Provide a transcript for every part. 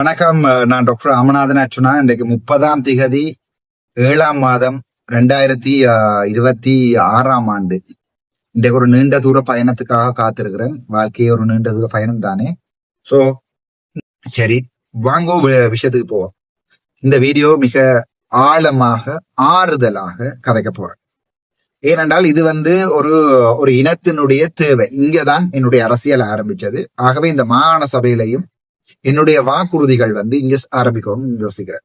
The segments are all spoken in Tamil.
வணக்கம். நான் டாக்டர் ராமநாதன் அர்ச்சுனா. இன்றைக்கு 30/7/2026 இன்றைக்கு ஒரு நீண்ட தூர பயணத்துக்காக காத்திருக்கிறேன். வாழ்க்கையே ஒரு நீண்ட தூர பயணம் தானே. சோ சரி, வாங்கோ விஷயத்துக்கு போவோம். இந்த வீடியோ மிக ஆழமாக ஆறுதலாக கதைக்க போறேன். ஏனென்றால் இது ஒரு இனத்தினுடைய தேவை. இங்கதான் என்னுடைய அரசியல் ஆரம்பிச்சது. ஆகவே இந்த மாகாண சபையிலையும் என்னுடைய வாக்குறுதிகள் இங்க ஆரம்பிக்கணும்னு யோசிக்கிறேன்.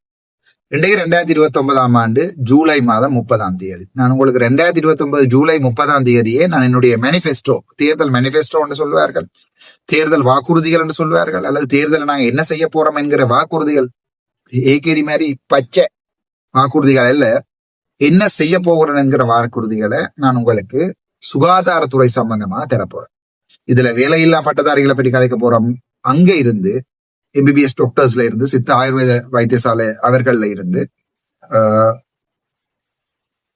2029 ஜூலை மாதம் 30 நான் உங்களுக்கு 2029 ஜூலை 30 நான் என்னுடைய மேனிஃபெஸ்டோ, தேர்தல் மேனிஃபெஸ்டோ என்று சொல்வார்கள், தேர்தல் வாக்குறுதிகள் என்று சொல்வார்கள், அல்லது தேர்தல் நாங்க என்ன செய்ய போறோம் என்கிற வாக்குறுதிகள், ஏகேடி மாதிரி பச்சை வாக்குறுதிகள் அல்ல, என்ன செய்ய போகிறேன் என்கிற வாக்குறுதிகளை நான் உங்களுக்கு சுகாதாரத்துறை சம்பந்தமா தரப்போறேன். இதுல வேலையில்லா பட்டதாரிகளை பற்றி கதைக்க போறோம். அங்க இருந்து எம்பிபிஎஸ் டாக்டர்ஸ்ல இருந்து, சித்த ஆயுர்வேத வைத்தியசாலை அவர்கள்ல இருந்து,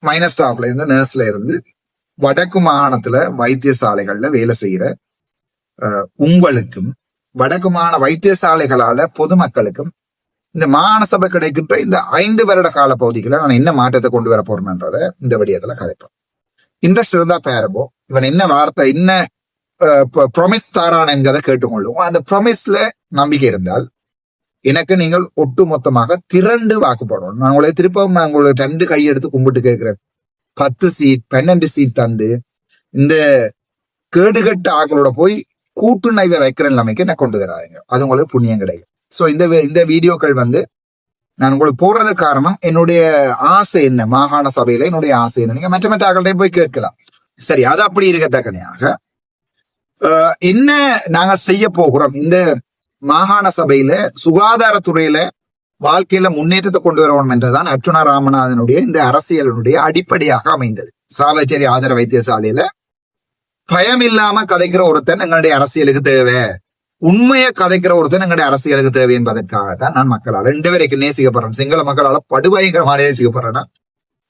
மைனர் ஸ்டாஃப்ல இருந்து, நர்ஸ்ல இருந்து, வடக்கு மாகாணத்துல வைத்தியசாலைகள்ல வேலை செய்யற உங்களுக்கும், வடக்கு மாகாண வைத்தியசாலைகளால பொதுமக்களுக்கும் இந்த மாகாண சபை கிடைக்கின்ற இந்த 5 வருட கால பகுதிகளை நான் என்ன மாற்றத்தை கொண்டு வர போறேன்றத இந்த வடிவத்துல கதைப்போம். இன்ட்ரெஸ்ட் இருந்தா பேரபோ, இவன் என்ன வார்த்தை, என்ன ப்ராமிஸ் தாரான் என்கிறத கேட்டுக்கொள்ளும். அந்த ப்ராமிஸ்ல நம்பிக்கை இருந்தால் எனக்கு நீங்கள் ஒட்டு மொத்தமாக திரண்டு வாக்கு போடணும். நான் உங்களை திருப்பவும் உங்களை 2 கையெடுத்து கும்பிட்டு கேட்கிறேன். 10 சீட் 12 சீட் தந்து இந்த கேடுகட்ட ஆக்களோட போய் கூட்டு நைவை வைக்கிற நிலைமைக்கு என்ன கொண்டு தராங்க. அது உங்களுக்கு புண்ணியம் கிடைக்கும். சோ இந்த வீடியோக்கள் நான் உங்களுக்கு போடுறது காரணம், என்னுடைய ஆசை என்ன, மாகாண சபையில என்னுடைய ஆசை என்ன, நீங்க மற்ற ஆக்கள்கிட்டையும் போய் கேட்கலாம். சரி, அது அப்படி இருக்கத்தக்கனையாக என்ன நாங்க செய்ய போகிறோம். இந்த மாகாண சபையில சுகாதாரத்துறையில வாழ்க்கையில முன்னேற்றத்தை கொண்டு வரணும் என்றுதான் அர்ச்சுனா ராமநாதனுடைய இந்த அரசியலினுடைய அடிப்படையாக அமைந்தது. சாவச்சேரி ஆதர வைத்தியசாலையில பயம் இல்லாம கதைக்கிற ஒருத்தன் எங்களுடைய அரசியலுக்கு தேவை, உண்மையை கதைக்கிற ஒருத்தன் எங்களுடைய அரசியலுக்கு தேவை என்பதற்காகத்தான் நான் மக்களால் 2 வரைக்கும் நேசிக்கப்படுறேன். சிங்கள மக்களால படுபயங்கரமான நேசிக்கப்படுறேன்னா,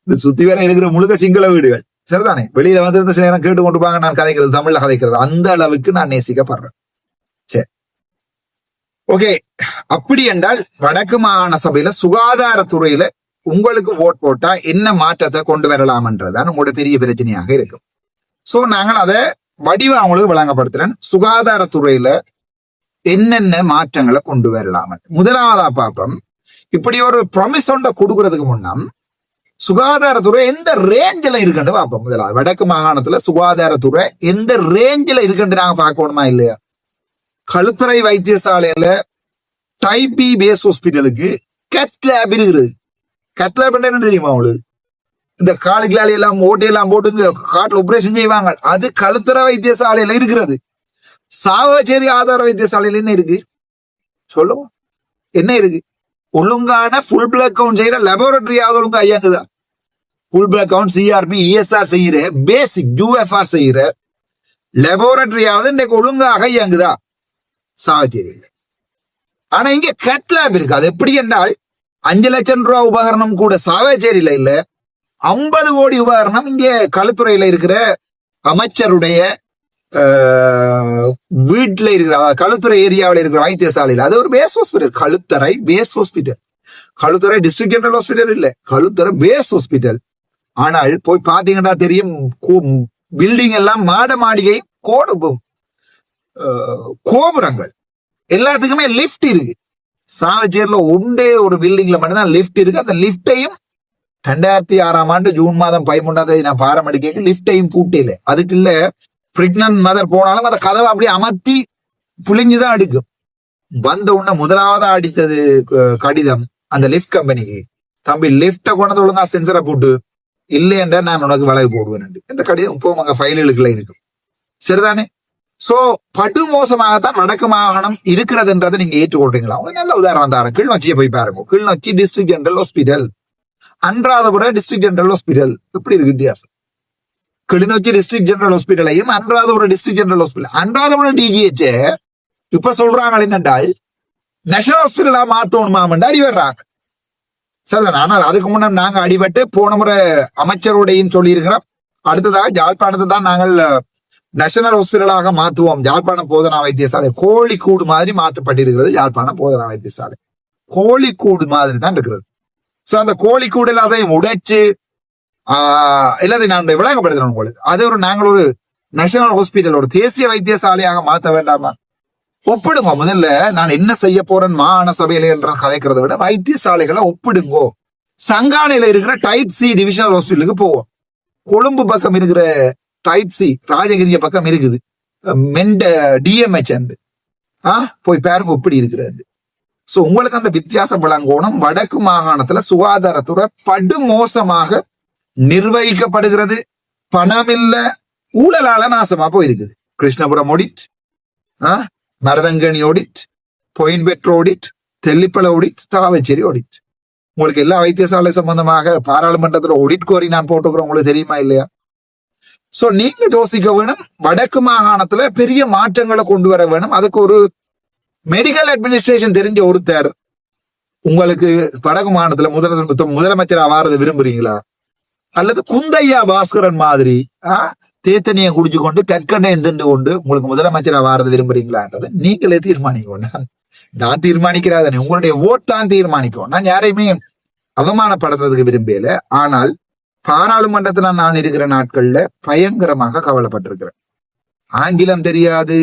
இந்த சுத்தி வேற இருக்கிற முழுக்க சிங்கள வீடுகள் சரிதானே, வெளியில வந்து சில நேரம் கேட்டு கொண்டுப்பாங்க நான் கதைக்கிறது, தமிழ்ல கதைக்கிறது, அந்த அளவுக்கு நான் நேசிக்கப்படுறேன். சரி, ஓகே. அப்படி என்றால் வடக்கு மாகாண சபையில சுகாதாரத்துறையில உங்களுக்கு ஓட் போட்டா என்ன மாற்றத்தை கொண்டு வரலாம்ன்றதுதான் உங்களோட பெரிய பிரச்சனையாக இருக்கும். சோ நாங்கள் அதை வடிவ அவங்களுக்கு வழங்கப்படுத்துறேன். சுகாதாரத்துறையில என்னென்ன மாற்றங்களை கொண்டு வரலாம். முதலாவதா பாப்போம், இப்படி ஒரு ப்ராமிஸ் ஒன்றை கொடுக்கறதுக்கு முன்னம் சுகாதாரத்துறை எந்த ரேஞ்சில இருக்குன்னு பார்ப்போம். முதலாவது வடக்கு மாகாணத்துல சுகாதாரத்துறை எந்த ரேஞ்சில இருக்குன்னு நாங்க பார்க்கணுமா இல்லையா. களுத்துறை வைத்தியசாலையில டைப் பி பேஸ் ஹாஸ்பிட்டலுக்கு கட் லேப் இருக்குது. கட் லேப் என்ன தெரியுமா உங்களுக்கு? இந்த காலுக்கிளாலி எல்லாம் ஓட்டையெல்லாம் போட்டு இந்த காட்டுல ஆபரேஷன் செய்வாங்க, அது களுத்துறை வைத்தியசாலையில இருக்கிறது. சாவச்சேரி ஆதார வைத்தியசாலையில என்ன இருக்கு சொல்லுவோம், என்ன இருக்கு? ஒழுங்கான ஃபுல் பிளட் கவுண்ட் செய்யற லெபோரட்டரியாவது ஒழுங்கா ஐயாங்குதா? Full blood count, CRP, ESR செய்யற, பேசிக் யூஎஃப்ஆர் செய்யற லெபோரட்டரியாவது இன்னைக்கு ஒழுங்காக இயங்குதா சாவச்சேரியில்? ஆனா இங்க கட் லேப் இருக்கு. அது எப்படி என்றால் 5 லட்சம் ரூபாய் உபகரணம் கூட சாவச்சேரியில இல்ல, 50 கோடி உபகரணம் இங்க களுத்துறையில இருக்கிற அமைச்சருடைய வீட்டுல இருக்கிற களுத்துறை ஏரியாவில் இருக்கிற வைத்தியசாலையில். அது ஒரு base hospital, Kalutara base hospital. Kalutara district general hospital இல்ல, களுத்துறை பேஸ் ஹாஸ்பிட்டல். ஆனால் போய் பாத்தீங்கன்னா தெரியும், பில்டிங் எல்லாம் மாட மாளிகை, கோபுரங்கள், எல்லாத்துக்குமே லிப்ட் இருக்கு. சாவச்சேரியில ஒன்றே ஒரு பில்டிங்ல மட்டும்தான் லிப்ட் இருக்கு. அந்த லிப்டையும் 2006 ஜூன் மாதம் 13 நான் பாரமடிக்க லிப்டையும் பூட்டையில. அதுக்கு இல்ல பிரெக்னன்ட் மதர் போனாலும் அந்த கதவை அப்படியே அமர்த்தி புளிஞ்சுதான் எடுக்கும். வந்த உடனே முதலாவதா அடித்தது கடிதம் அந்த லிப்ட் கம்பெனிக்கு, தம்பி லிப்ட கொண்டு ஒழுங்கா சென்சரை போட்டு, இல்லையென்ற நான் உனக்கு வளைவு போடுவேன். இந்த கடிதம் இப்போ அங்க ஃபைல்களுக்குள்ள இருக்கும் சரிதானே. சோ படு மோசமாகத்தான் வடக்கு மாகாணம் இருக்கிறதுன்றதை நீங்க ஏற்றுக்கொள்றீங்களா? அவங்க நல்ல உதாரணம் தாரேன். கிளிநொச்சியை போய் பாருங்க. Kilinochchi district general hospital, Anuradhapura district general hospital, எப்படி இருக்கு வித்தியாசம்? கிளிநொச்சி டிஸ்ட்ரிக்ட் ஜெனரல் ஹாஸ்பிட்டலையும் Anuradhapura district general hospital, Anuradhapura DGH இப்ப சொல்றாங்க என்னென்றால் நேஷனல் ஹாஸ்பிட்டலா மாத்தணுமாம் அடிவர்றாங்க சரிதான். ஆனால் அதுக்கு முன்னாடி நாங்க அடிபட்டு போன முறை அமைச்சரோடையும் சொல்லி இருக்கிறோம். அடுத்ததாக ஜாழ்ப்பாணத்தை தான் நாங்கள் நேஷனல் ஹாஸ்பிட்டலாக மாற்றுவோம் யாழ்ப்பாணம் போதனா வைத்தியசாலை. கோழிக்கூடு மாதிரி மாற்றப்பட்டிருக்கிறது யாழ்ப்பாணம் போதனா வைத்தியசாலை. கோழிக்கூடு மாதிரி தான் இருக்கிறது. சோ அந்த கோழிக்கூடு எல்லாத்தையும் உடைச்சு எல்லாத்தையும் நான் விளங்கப்படுத்துறேன் உங்களுக்கு. அது நாங்கள் ஒரு நேஷனல் ஹாஸ்பிட்டல், ஒரு தேசிய வைத்தியசாலையாக மாற்ற வேண்டாமா? ஒப்பிடுங்க முதல்ல. நான் என்ன செய்ய போறேன் மாகாண சபையில என்ற கதைக்கிறத விட வைத்தியசாலைகளை ஒப்பிடுங்கோ. சங்கானையில இருக்கிற டைப் சி டிவிஷனல் ஹாஸ்பிட்டலுக்கு போவோம். கொழும்பு பக்கம் இருக்கிற டைப் சி ராஜகிரிய பக்கம் இருக்குது மெண்ட டிஎம்ஹெச் போய் பாருங்க எப்படி இருக்கிறது. சோ உங்களுக்கு அந்த வித்தியாசம் விளங்கணும். வடக்கு மாகாணத்துல சுகாதாரத்துறை படுமோசமாக நிர்வகிக்கப்படுகிறது. பணமில்ல, ஊழலால நாசமா போயிருக்குது. Krishnapuram audit, Maruthankerny audit, Point Pedro audit, Tellippalai audit, Chavakachcheri audit. உங்களுக்கு எல்லா வைத்தியசாலை சம்பந்தமாக பாராளுமன்றத்துல ஓடிட் கோரி நான் போட்டுக்கிறேன். உங்களுக்கு தெரியுமா இல்லையா? சோ நீங்க யோசிக்க வேணும். வடக்கு மாகாணத்துல பெரிய மாற்றங்களை கொண்டு வர வேணும். அதுக்கு ஒரு மெடிக்கல் அட்மினிஸ்ட்ரேஷன் தெரிஞ்ச ஒருத்தர் உங்களுக்கு வடக்கு மாகாணத்துல முதலமைச்சரா வாரது விரும்புறீங்களா? அல்லது குந்தையா பாஸ்கரன் மாதிரி தேத்தனியை குடிச்சு கொண்டு கற்கண்ணையை திண்டு கொண்டு உங்களுக்கு முதலமைச்சரா வாரது விரும்புறீங்களான்றது நீங்களே தீர்மானிக்கணும். நான் தீர்மானிக்கிறாதே, உங்களுடைய ஓட் தான் தீர்மானிக்கும். நான் யாரையுமே அவமானப்படுத்துறதுக்கு விரும்பல. ஆனால் பாராளுமன்றத்துல நான் இருக்கிற நாட்கள்ல பயங்கரமாக கவலைப்பட்டிருக்கிறேன். ஆங்கிலம் தெரியாது,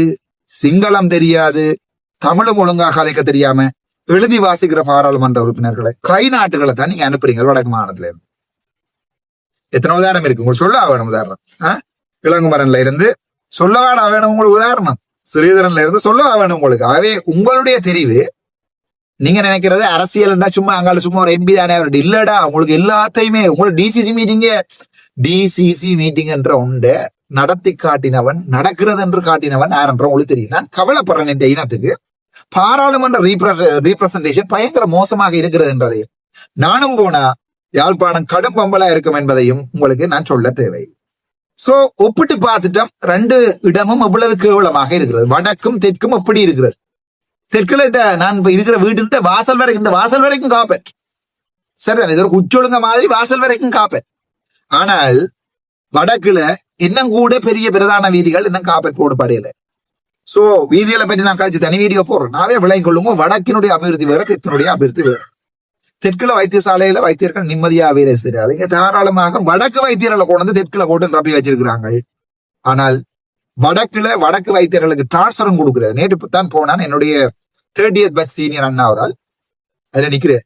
சிங்களம் தெரியாது, தமிழும் ஒழுங்காக கதைக்க தெரியாம எழுதி வாசிக்கிற பாராளுமன்ற உறுப்பினர்களை கை நாட்டுகளை தான் நீங்க அனுப்புறீங்க வடக்கு மாகாணத்துல இருந்து. எத்தனை உதாரணம் இருக்கு உங்களுக்கு சொல்ல வேணும். உதாரணம் இளங்குமரன்ல இருந்து சொல்லவா வேணும் உங்களுக்கு உதாரணம். ஸ்ரீதரன்ல இருந்து சொல்லவா வேணும் உங்களுக்கு. ஆகவே உங்களுடைய தெரிவு. நீங்க நினைக்கிறது அரசியல்னா சும்மா அங்கால சும்மா ஒரு எம்பி தானே அவர்கிட்ட இல்லடா. உங்களுக்கு எல்லாத்தையுமே உங்களுக்கு டிசிசி மீட்டிங் என்ற ஒன்றை நடத்தி காட்டினவன், நடக்கிறது என்று காட்டினவன் யார் என்ற உங்களுக்கு தெரியும். நான் கவலைப்படுறேன். என்ற இனத்துக்கு பாராளுமன்ற ரீப்ரசன்டேஷன் பயங்கர மோசமாக இருக்கிறது என்பதையும், நானும் போனா யாழ்ப்பாணம் கடும் பம்பலா இருக்கும் என்பதையும் உங்களுக்கு நான் சொல்ல தேவை. சோ ஒப்பிட்டு பார்த்துட்டோம். ரெண்டு இடமும் எவ்வளவு கேவலமாக இருக்கிறது. வடக்கும் தெற்கும் எப்படி இருக்கிறது. தெற்குல இந்த நான் இருக்கிற வீட்டு வாசல் வரைக்கும், இந்த வாசல் வரைக்கும் காப்பேன். சரிதான், இது ஒரு குச்சொழுங்க மாதிரி வாசல் வரைக்கும் காப்பேன். ஆனால் வடக்குல இன்னும் கூட பெரிய பிரதான வீதிகள் இன்னும் காப்பேட் போடப்படையில. சோ வீதிகளை பற்றி நான் காய்ச்சி தனி வீடியோ போடுறேன். நாவே விளங்கி கொள்ளுங்க. வடக்கினுடைய அபிவிருத்தி வேற, தெற்கினுடைய அபிவிருத்தி வேற. தெற்குல வைத்தியசாலையில வைத்தியர்கள் நிம்மதியா வேலை செய்யறாங்க. இங்க தாராளமாக வடக்கு வைத்தியர்களை கொண்டு வந்து தெற்குல கோட்டன் ரப்பி வச்சிருக்கிறாங்க. ஆனால் வடக்கு வைத்தியர்களுக்கு டிரான்ஸ்பரும் கொடுக்குறது. நேற்று தான் போனான் என்னுடைய 30th batch சீனியர் அண்ணா அவரால் அதுல நிக்கிறேன்.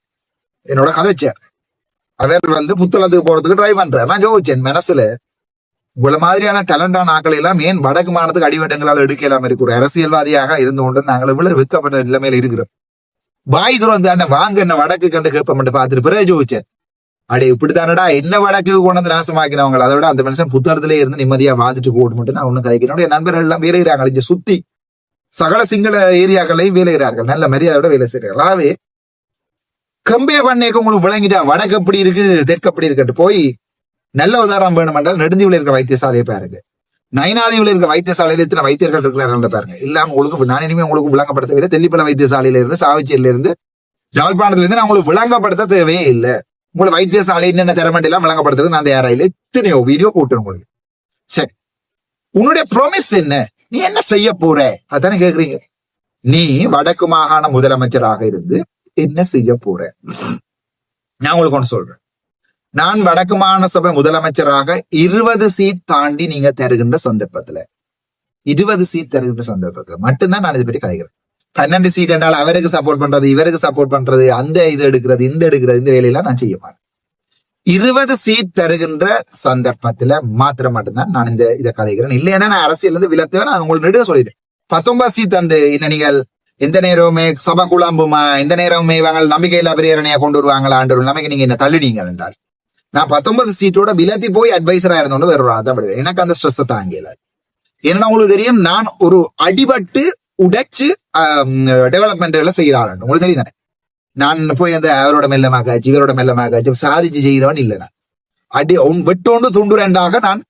என்னோட கதைச்சார். அவர் வந்து புத்தளத்துக்கு போறதுக்கு ட்ரை பண்றாரு. நான் யோசிச்சேன் மனசுல, இவ்வளவு மாதிரியான டேலண்டான ஆக்களை எல்லாம் ஏன் வடக்கு மாநிலத்துக்கு அடிவட்டங்களால் எடுக்கலாம் இருக்கு. ஒரு அரசியல்வாதியாக இருந்து கொண்டு நாங்கள் இவ்வளவு விற்கப்பட்ட நிலைமையில இருக்கிறோம். வாய் தூரம் தானே வாங்க என்ன வடக்கு கண்டு கேட்போம் பார்த்துட்டு பிறகு யோசிச்சேன். அடே இப்படித்தானடா என்ன வடக்கு கொண்டு வந்து நாசமாக்கினவங்க. அதை விட அந்த மனுஷன் புத்தகத்திலே இருந்து நிம்மதியா வாழ்ந்துட்டு போட்டு மட்டும் நான் ஒண்ணு கதைக்கிறேன். என் நண்பர்கள் எல்லாம் வேலைகிறாங்க. இங்க சுத்தி சகல சிங்கள ஏரியாக்களையும் வேலைகிறார்கள். நல்ல மரியாதையோட வேலை செய்யறார்கள். ஆகவே கம்பேர் பண்ணேக்க உங்களுக்கு விளங்கிட்டா வடக்கு எப்படி இருக்கு தெற்கு எப்படி இருக்குன்னு போய் நல்ல உதாரணம் வேணும் என்றால் நெடுந்தீவுல இருக்க வைத்தியசாலையை பாருங்க. நைனாதீவுல இருக்க வைத்தியசாலையில எத்தனை வைத்தியர்கள் இருக்கிறார்கள் பாருங்க. இல்லாம உங்களுக்கு நான் இனிமே உங்களுக்கு விளங்கப்படுத்த விட தெல்லிப்பள வைத்தியசாலையில இருந்து சாவச்சேரியில இருந்து யாழ்ப்பாணத்துல இருந்து நான் உங்களுக்கு விளங்கப்படுத்த தேவையே இல்லை. உங்களுக்கு வைத்தியசாலை என்னென்ன திறமண்டி எல்லாம் விளங்கப்படுத்துறது நான் தயாராயில எத்தனையோ வீடியோ போட்டு உங்களுக்கு. சரி, உன்னுடைய ப்ராமிஸ் என்ன? நீ என்ன செய்ய போற அதானே கேக்குறீங்க. நீ வடக்கு மாகாண முதலமைச்சராக இருந்து என்ன செய்ய போற? நான் உங்களுக்கு ஒன்று சொல்றேன். நான் வடக்கு மாகாண சபை முதலமைச்சராக 20 சீட் தாண்டி நீங்க தருகின்ற சந்தர்ப்பத்துல 20 சீட் தருகின்ற சந்தர்ப்பத்துல மட்டும்தான் நான் இதை பற்றி கதைக்கிறேன். 12 சீட் என்றால் அவருக்கு சப்போர்ட் பண்றது, இவருக்கு சப்போர்ட் பண்றது, அந்த இது எடுக்கிறது, இந்த வேலையெல்லாம் நான் செய்ய மாட்டேன். 20 சீட் தருகின்ற சந்தர்ப்பத்துல மாத்திரம் மட்டும்தான் நான் இதை கதைக்கிறேன். இல்லைன்னா நான் அரசியல் இருந்து விலத்துவேன். நான் உங்களுக்கு நெடுக சொல்லிட்டேன். 19 சீட் அந்த என்ன நீங்கள் எந்த நேரமே சபை குழம்புமா, எந்த நேரமே இவங்க நம்பிக்கையில்லா பிரேரணையா கொண்டு வருவாங்களான்ற ஒரு நம்பிக்கை நீங்க என்ன தள்ளினீங்க என்றால் நான் 19 சீட்டோட விலத்தி போய் அட்வைசரா இருந்தோன்னு வேற ஒரு அதான் விடுவேன். எனக்கு அந்த ஸ்ட்ரெஸ் தாங்கல. ஏன்னா உங்களுக்கு தெரியும் நான் ஒரு அடிபட்டு உடைச்சு டெவலப்மெண்ட் எல்லாம் செய்யறாள். உங்களுக்கு தெரியும் தானே. நான் போய் அந்த அவரோட மெல்லமாக்காச்சு இவரோட மெல்லமாக்காச்சு சாதிச்சு செய்கிறவன் இல்லை. நான் அடி வெட்டோண்டு துண்டு ரெண்டாக நான்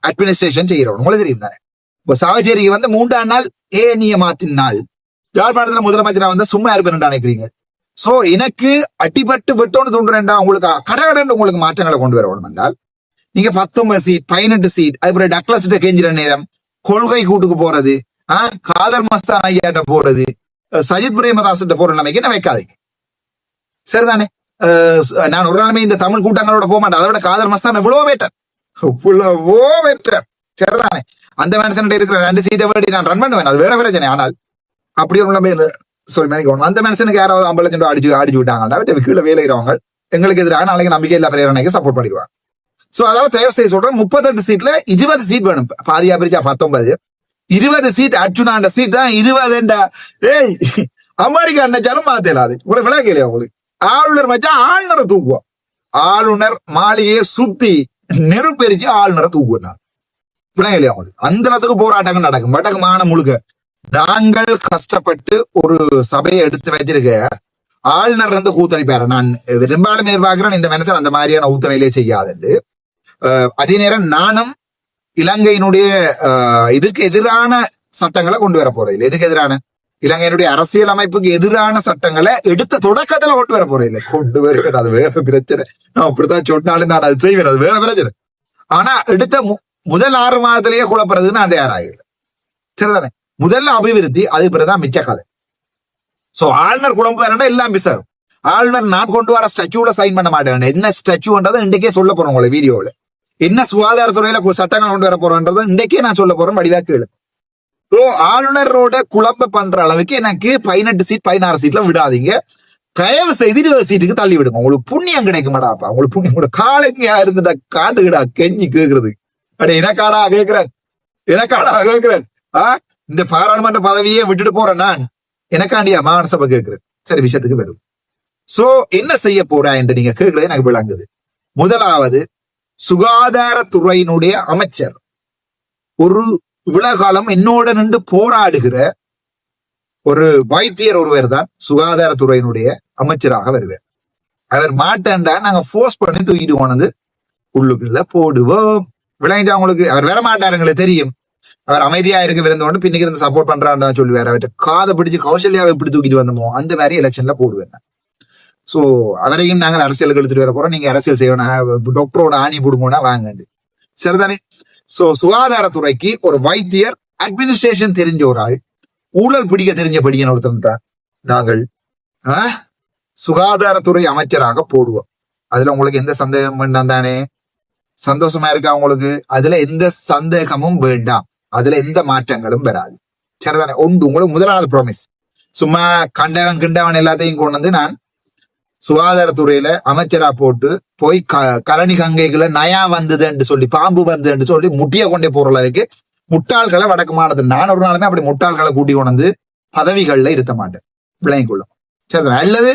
அட்மினிஸ்ட்ரேஷன் செய்கிறவன். உங்களுக்கு தெரியும் தானே. இப்போ சாவச்சேரிக்கு வந்து 3ஆம் நாள் நீய மாத்தினால் யாழ்ப்பாணத்துல முதலமைச்சரா வந்து சும்மா இருப்பேன் நினைக்கிறீங்க. சோ எனக்கு அடிபட்டு வெட்டோண்டு துண்டு ரெண்டா உங்களுக்கு கடகடன் உங்களுக்கு மாற்றங்களை கொண்டு வர வேணும் என்றால் நீங்க 19 சீட் 18 சீட் அதுபோல டக்ளஸ் கெஞ்சிற நேரம் கொள்கை கூட்டுக்கு போறது, காதர் மஸ்தான் ஐயாட்ட போறது, சஜித் பிரேமதாசிட்ட போற நிலைமைக்கு என்ன வைக்காதீங்க. சரிதானே? நான் ஒரு நாளுமே இந்த தமிழ் கூட்டங்களோட போக மாட்டேன். அதை விட காதர் மஸ்தான் எவ்வளவோ பெட்டர். சரிதானே? அந்த மனுஷன் இருக்கிற 2 சீட்டை வேண்டி நான் ரன் பண்ணுவேன், அது வேற பிரச்சனை. ஆனால் அப்படி ஒரு நிலைமை சொல்லி அந்த மனுஷனுக்கு யாராவது 50 லட்சம் ரூபாய் அடிச்சு விட்டாங்கன்னா கீழே வேலைகிறவங்க எங்களுக்கு எதிராக நாளைக்கு நம்பிக்கை இல்லா பிரேரணைக்கு சப்போர்ட் பண்ணிடுவாங்க. சோ அதாவது தயவு செய்து சொல்றேன், 38 சீட்ல 20 சீட் வேணும். பாதியா பிரிச்சா 19, 20 சீட். அர்ஜுனாண்ட சீட் தான் 20. ஏய், அமெரிக்கா அண்ணாச்சாலும் மாத்தலாது. உங்களுக்கு விளக்கலையா? உங்களுக்கு ஆளுநர் வச்சா ஆளுநரை தூக்குவோம். ஆளுநர் மாளிகையை சுத்தி நெருப்பெரிச்சு ஆளுநரை தூக்குவோம். விளங்கலையா? உங்களுக்கு அந்த அளவுக்கு போராட்டங்கள் நடக்கும். வடக்கு மாநிலம் முழுக்க நாங்கள் கஷ்டப்பட்டு ஒரு சபையை எடுத்து வச்சிருக்க ஆளுநர் வந்து கூத்தளிப்பாரு. நான் பெரும்பாலும் எதிர்பார்க்கிறேன் இந்த மனுஷன் அந்த மாதிரியான ஊத்தவையிலே செய்யாது. அதே நேரம் நானும் இலங்கையினுடைய இதுக்கு எதிரான சட்டங்களை கொண்டு வர போறதில்லை. எதுக்கு எதிரான? இலங்கையினுடைய அரசியல் அமைப்புக்கு எதிரான சட்டங்களை எடுத்த தொடக்கத்துல கொண்டு வர போறதில்லை. கொண்டு வருவேன், அது வேற பிரச்சனை. நான் அப்படித்தான் சொன்னாலும் நான் அது செய்வேன், அது வேற பிரச்சனை. ஆனா எடுத்த முதல் 6 மாதத்திலேயே குழப்பறதுக்கு நான் தயாராகிடுறேன். சரிதானே? முதல்ல அபிவிருத்தி, அதுக்கு பிறகுதான் மிச்ச கதை. சோ ஆளுநர் குழம்பு வேணா எல்லாம் மிஸ் ஆகும். ஆளுநர் நான் கொண்டு வர ஸ்டாச்சுல சைன் பண்ண மாட்டேன். என்ன ஸ்டாச்சுன்றதை இன்றைக்கே சொல்ல போறோம் உங்களை வீடியோவில். என்ன சுகாதாரத்துறையில சட்டங்கள் கொண்டு வர போறோன்றதை இன்றைக்கே நான் சொல்ல போறேன், வடிவா கேளு. ஸோ ஆளுநரோட குழப்ப பண்ற அளவுக்கு எனக்கு 18 சீட் 16 சீட்ல விடாதீங்க. தயவு செய்து 20 சீட்டுக்கு தள்ளி விடுங்க. உங்களுக்கு புண்ணியம் கிடைக்க மாட்டாப்பா. உங்களுக்கு புண்ணியம் கூட காலையா இருந்துட்டா காட்டுகிடா கெஞ்சி கேட்கறது. அடே எனக்காடா கேட்கிறேன். இந்த பாராளுமன்ற பதவியே விட்டுட்டு போறேன் நான், எனக்காண்டியா மாகாண சபை கேட்கிறேன். சரி, விஷயத்துக்கு வரும். சோ என்ன செய்ய போறா என்று நீங்க கேட்கறது எனக்கு விளங்குது. முதலாவது, சுகாதாரத்துறையினுடைய அமைச்சர் ஒரு விழாகாலம் என்னோட நின்று போராடுகிற ஒரு வைத்தியர் ஒருவர் தான் சுகாதாரத்துறையினுடைய அமைச்சராக வருவார். அவர் மாட்டேன்டா நாங்க போர்ஸ் பண்ணி தூக்கிட்டு போனது உள்ளுக்குள்ள போடுவோம். விளங்கிட்டா உங்களுக்கு? அவர் வர மாட்டாருங்களே தெரியும். அவர் அமைதியா இருக்க விருந்தோண்டு பின்னுக்கு இருந்து சப்போர்ட் பண்றான்னு சொல்லுவார். அவர்கிட்ட காதை பிடிச்சு கௌசல்யாவை எப்படி தூக்கிட்டு வந்தோமோ அந்த மாதிரி எலெக்ஷன்ல போடுவேன். சோ அவரையும் நாங்கள் அரசியலுக்கு எடுத்துட்டு வர போறோம். நீங்க அரசியல் செய்யணும், டாக்டரோட ஆணி போடுங்கன்னா வாங்க. சரிதானே? சோ சுகாதாரத்துறைக்கு ஒரு வைத்தியர், அட்மினிஸ்ட்ரேஷன் தெரிஞ்ச ஒரு ஆள், ஊழல் பிடிக்க தெரிஞ்ச படிக்கணும் ஒருத்தன் நாங்கள் சுகாதாரத்துறை அமைச்சராக போடுவோம். அதுல உங்களுக்கு எந்த சந்தேகம் வேண்டாம் தானே? சந்தோஷமா இருக்கா உங்களுக்கு? அதுல எந்த சந்தேகமும் வேண்டாம். அதுல எந்த மாற்றங்களும் வராது. சரிதானே? ஒன்று உங்களுக்கு முதலாவது ப்ராமிஸ். சும்மா கண்டவன் கிண்டவன் எல்லாத்தையும் கொண்டு வந்து நான் சுகாதாரத்துறையில அமைச்சரா போட்டு போய் கழனி கங்கைகளை நயா வந்ததுன்னு சொல்லி, பாம்பு வந்ததுன்னு சொல்லி முட்டிய கொண்டே போறதுக்கு முட்டாள்களை வடக்கு மாநிலத்தில் நான் ஒரு நாளுமே அப்படி முட்டாள்களை கூட்டி கொண்டு வந்து பதவிகள்ல இருத்த மாட்டேன். விளங்கிக் கொள்ளும். சரி, அல்லது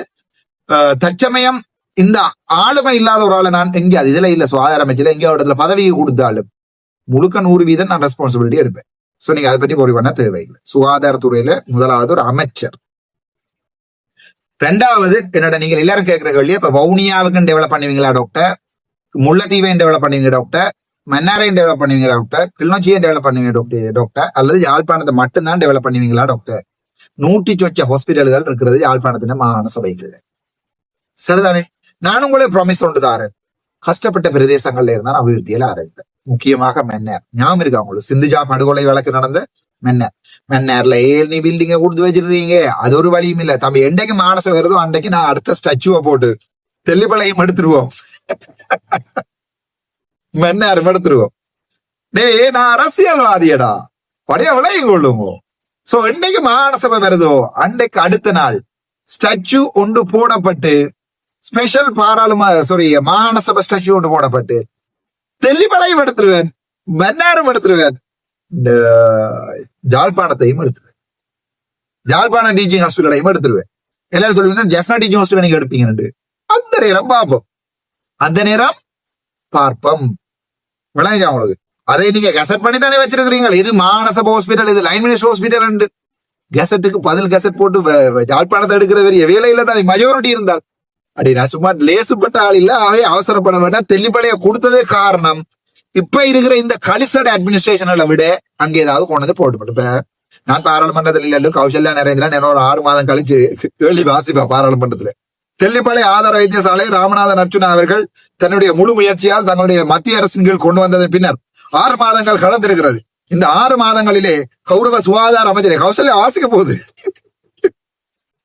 தற்சமயம் இந்த ஆளுமை இல்லாத ஒரு ஆளை நான் எங்கே அது இதுல இல்ல சுகாதார அமைச்சர் எங்கேயோ இடத்துல பதவியை கொடுத்தாலும் முழுக்க 100% நான் ரெஸ்பான்சிபிலிட்டி எடுப்பேன். சோ நீங்க அதை பற்றி பொறி பண்ண தேவையில்லை. சுகாதாரத்துறையில முதலாவது ஒரு அமைச்சர். 2வது, என்னோட நீங்கள் எல்லாரும் கேட்கிற கேள்வி, இப்ப வவுனியாவுக்கு டெவலப் பண்ணுவீங்களா டாக்டர்? முல்லைத்தீவையும் டெவலப் பண்ணுவீங்க டாக்டர்? மன்னாரையும் டெவலப் பண்ணுவீங்க டாக்டர்? கிளிநொச்சியும் டெவலப் பண்ணுவீங்க டாக்டர்? அல்லது யாழ்ப்பாணத்தை மட்டும்தான் டெவலப் பண்ணுவீங்களா டாக்டர்? 100 சொச்ச ஹாஸ்பிட்டல்கள் இருக்கிறது யாழ்ப்பாணத்தின் மாகாண சபைக்கு. சரிதானே? நான் உங்களே ப்ராமிஸ் கொண்டு தாரேன். கஷ்டப்பட்ட பிரதேசங்கள்ல இருந்தால் அபிவிருத்தியில ஆரம்பிப்பேன். முக்கியமாக மென்னர். ஞாபகம் இருக்கா உங்களுக்கு? சிந்துஜா படுகொலை வழக்கு நடந்த மென்னர்ல நீ பில்டிங்க கொடுத்து வச்சிருக்கீங்க. அது ஒரு வழியும் இல்ல தம்பி. என்றைக்கு மானசம் வருதோ அன்றைக்கு நான் அடுத்த ஸ்டாச்சுவை போட்டு தெல்லிப்பளையும் எடுத்துருவோம். மென்னாரும் எடுத்துருவோம். நான் அரசியல்வாதியடா, படைய விளையும் கொள்ளுங்க. சோ என்னைக்கு மாகாணசபை வருதோ அன்றைக்கு அடுத்த நாள் ஸ்டாச்சு ஒன்று போடப்பட்டு, ஸ்பெஷல் மாகாணசபை ஸ்டாச்சு ஒன்று போடப்பட்டு தெல்லிப்பளையும் எடுத்துருவேன், மன்னாரும் எடுத்துருவேன், ஜாழ்ப்பாணத்தையும் எடுத்துருவேன், ஜாழ்ப்பாண டீச்சிங் ஹாஸ்பிட்டலையும் எடுத்துருவேன். எல்லாரும் சொல்லுவீங்க ஜெஃப்னா டீச்சிங் ஹாஸ்பிட்டல் நீங்க எடுப்பீங்கன்னு. அந்த நேரம் பார்ப்போம், அந்த நேரம் பார்ப்போம். விளங்கிச்சா உங்களுக்கு? அதை நீங்க கெசட் பண்ணி தானே வச்சிருக்கிறீங்க. இது மாநசபை ஹாஸ்பிட்டல், இது லைன் மினிஸ்டர் ஹாஸ்பிட்டல். கெசட்டுக்கு 10 கெசட் போட்டு ஜாழ்ப்பாணத்தை எடுக்கிற பெரிய வேலையில தான் மெஜாரிட்டி இருந்தால் அப்படி நான் சும்மா லேசுப்பட்ட ஆள் இல்ல. அவை அவசரப்பட வேண்டாம். தெல்லிப்பளைய கொடுத்ததே காரணம் இப்ப இருக்கிற இந்த கலிசட் அட்மினிஸ்ட்ரேஷனை விட அங்க ஏதாவது கொண்டு போட்டு. நான் பாராளுமன்றத்தில் இல்ல, கௌசல்யா நரேந்திரன் என்னோட 6 மாதம் கழிச்சு கேள்வி வாசிப்பா பாராளுமன்றத்துல. தெல்லிப்பளை ஆதார வைத்தியசாலை ராமநாதன் அர்ச்சுனா அவர்கள் தன்னுடைய முழு முயற்சியால் தங்களுடைய மத்திய அரசின் கீழ் கொண்டு வந்ததன் பின்னர் 6 மாதங்கள் கடந்திருக்கிறது. இந்த 6 மாதங்களிலே கௌரவ சுகாதார அமைச்சரே, கௌசல்யா வாசிக்க போகுது,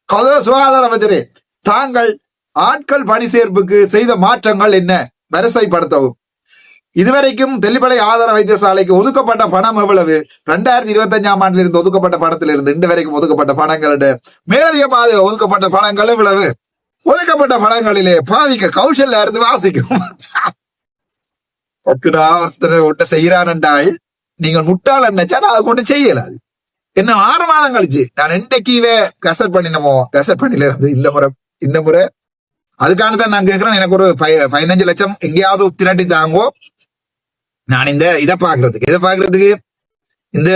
கௌரவ சுகாதார அமைச்சரே, தாங்கள் ஆட்கள் பணி சேர்ப்புக்கு செய்த மாற்றங்கள் என்ன வரிசைப்படுத்தவும். இதுவரைக்கும் தெல்லிப்பளை ஆதார வைத்தியசாலைக்கு ஒதுக்கப்பட்ட பணம் எவ்வளவு? 2025ஆம் ஆண்டில் இருந்து ஒதுக்கப்பட்ட பணத்திலிருந்து இன்று வரைக்கும் ஒதுக்கப்பட்ட பணங்களோட மேலதிக ஒதுக்கப்பட்ட பணங்கள் எவ்வளவு? ஒதுக்கப்பட்ட பணங்களிலே பாவிக்க கௌசல்யா இருந்து வாசிக்கும். ஒருத்தர் ஒட்ட செய்யறான் என்றால் நீங்கள் முட்டாள் நினைச்சா அதை கொண்டு செய்யலாது. என்ன 6 மாதம் கழிச்சு நான் என்னைக்குவே கசட் பண்ணினமோ, கசட் பண்ணில இருந்து இந்த முறை அதுக்கானதான் நான் கேட்கிறேன். எனக்கு ஒரு 15 லட்சம் எங்கேயாவது திரட்டி தாங்கோ, நான் இந்த இதை பாக்குறதுக்கு இந்த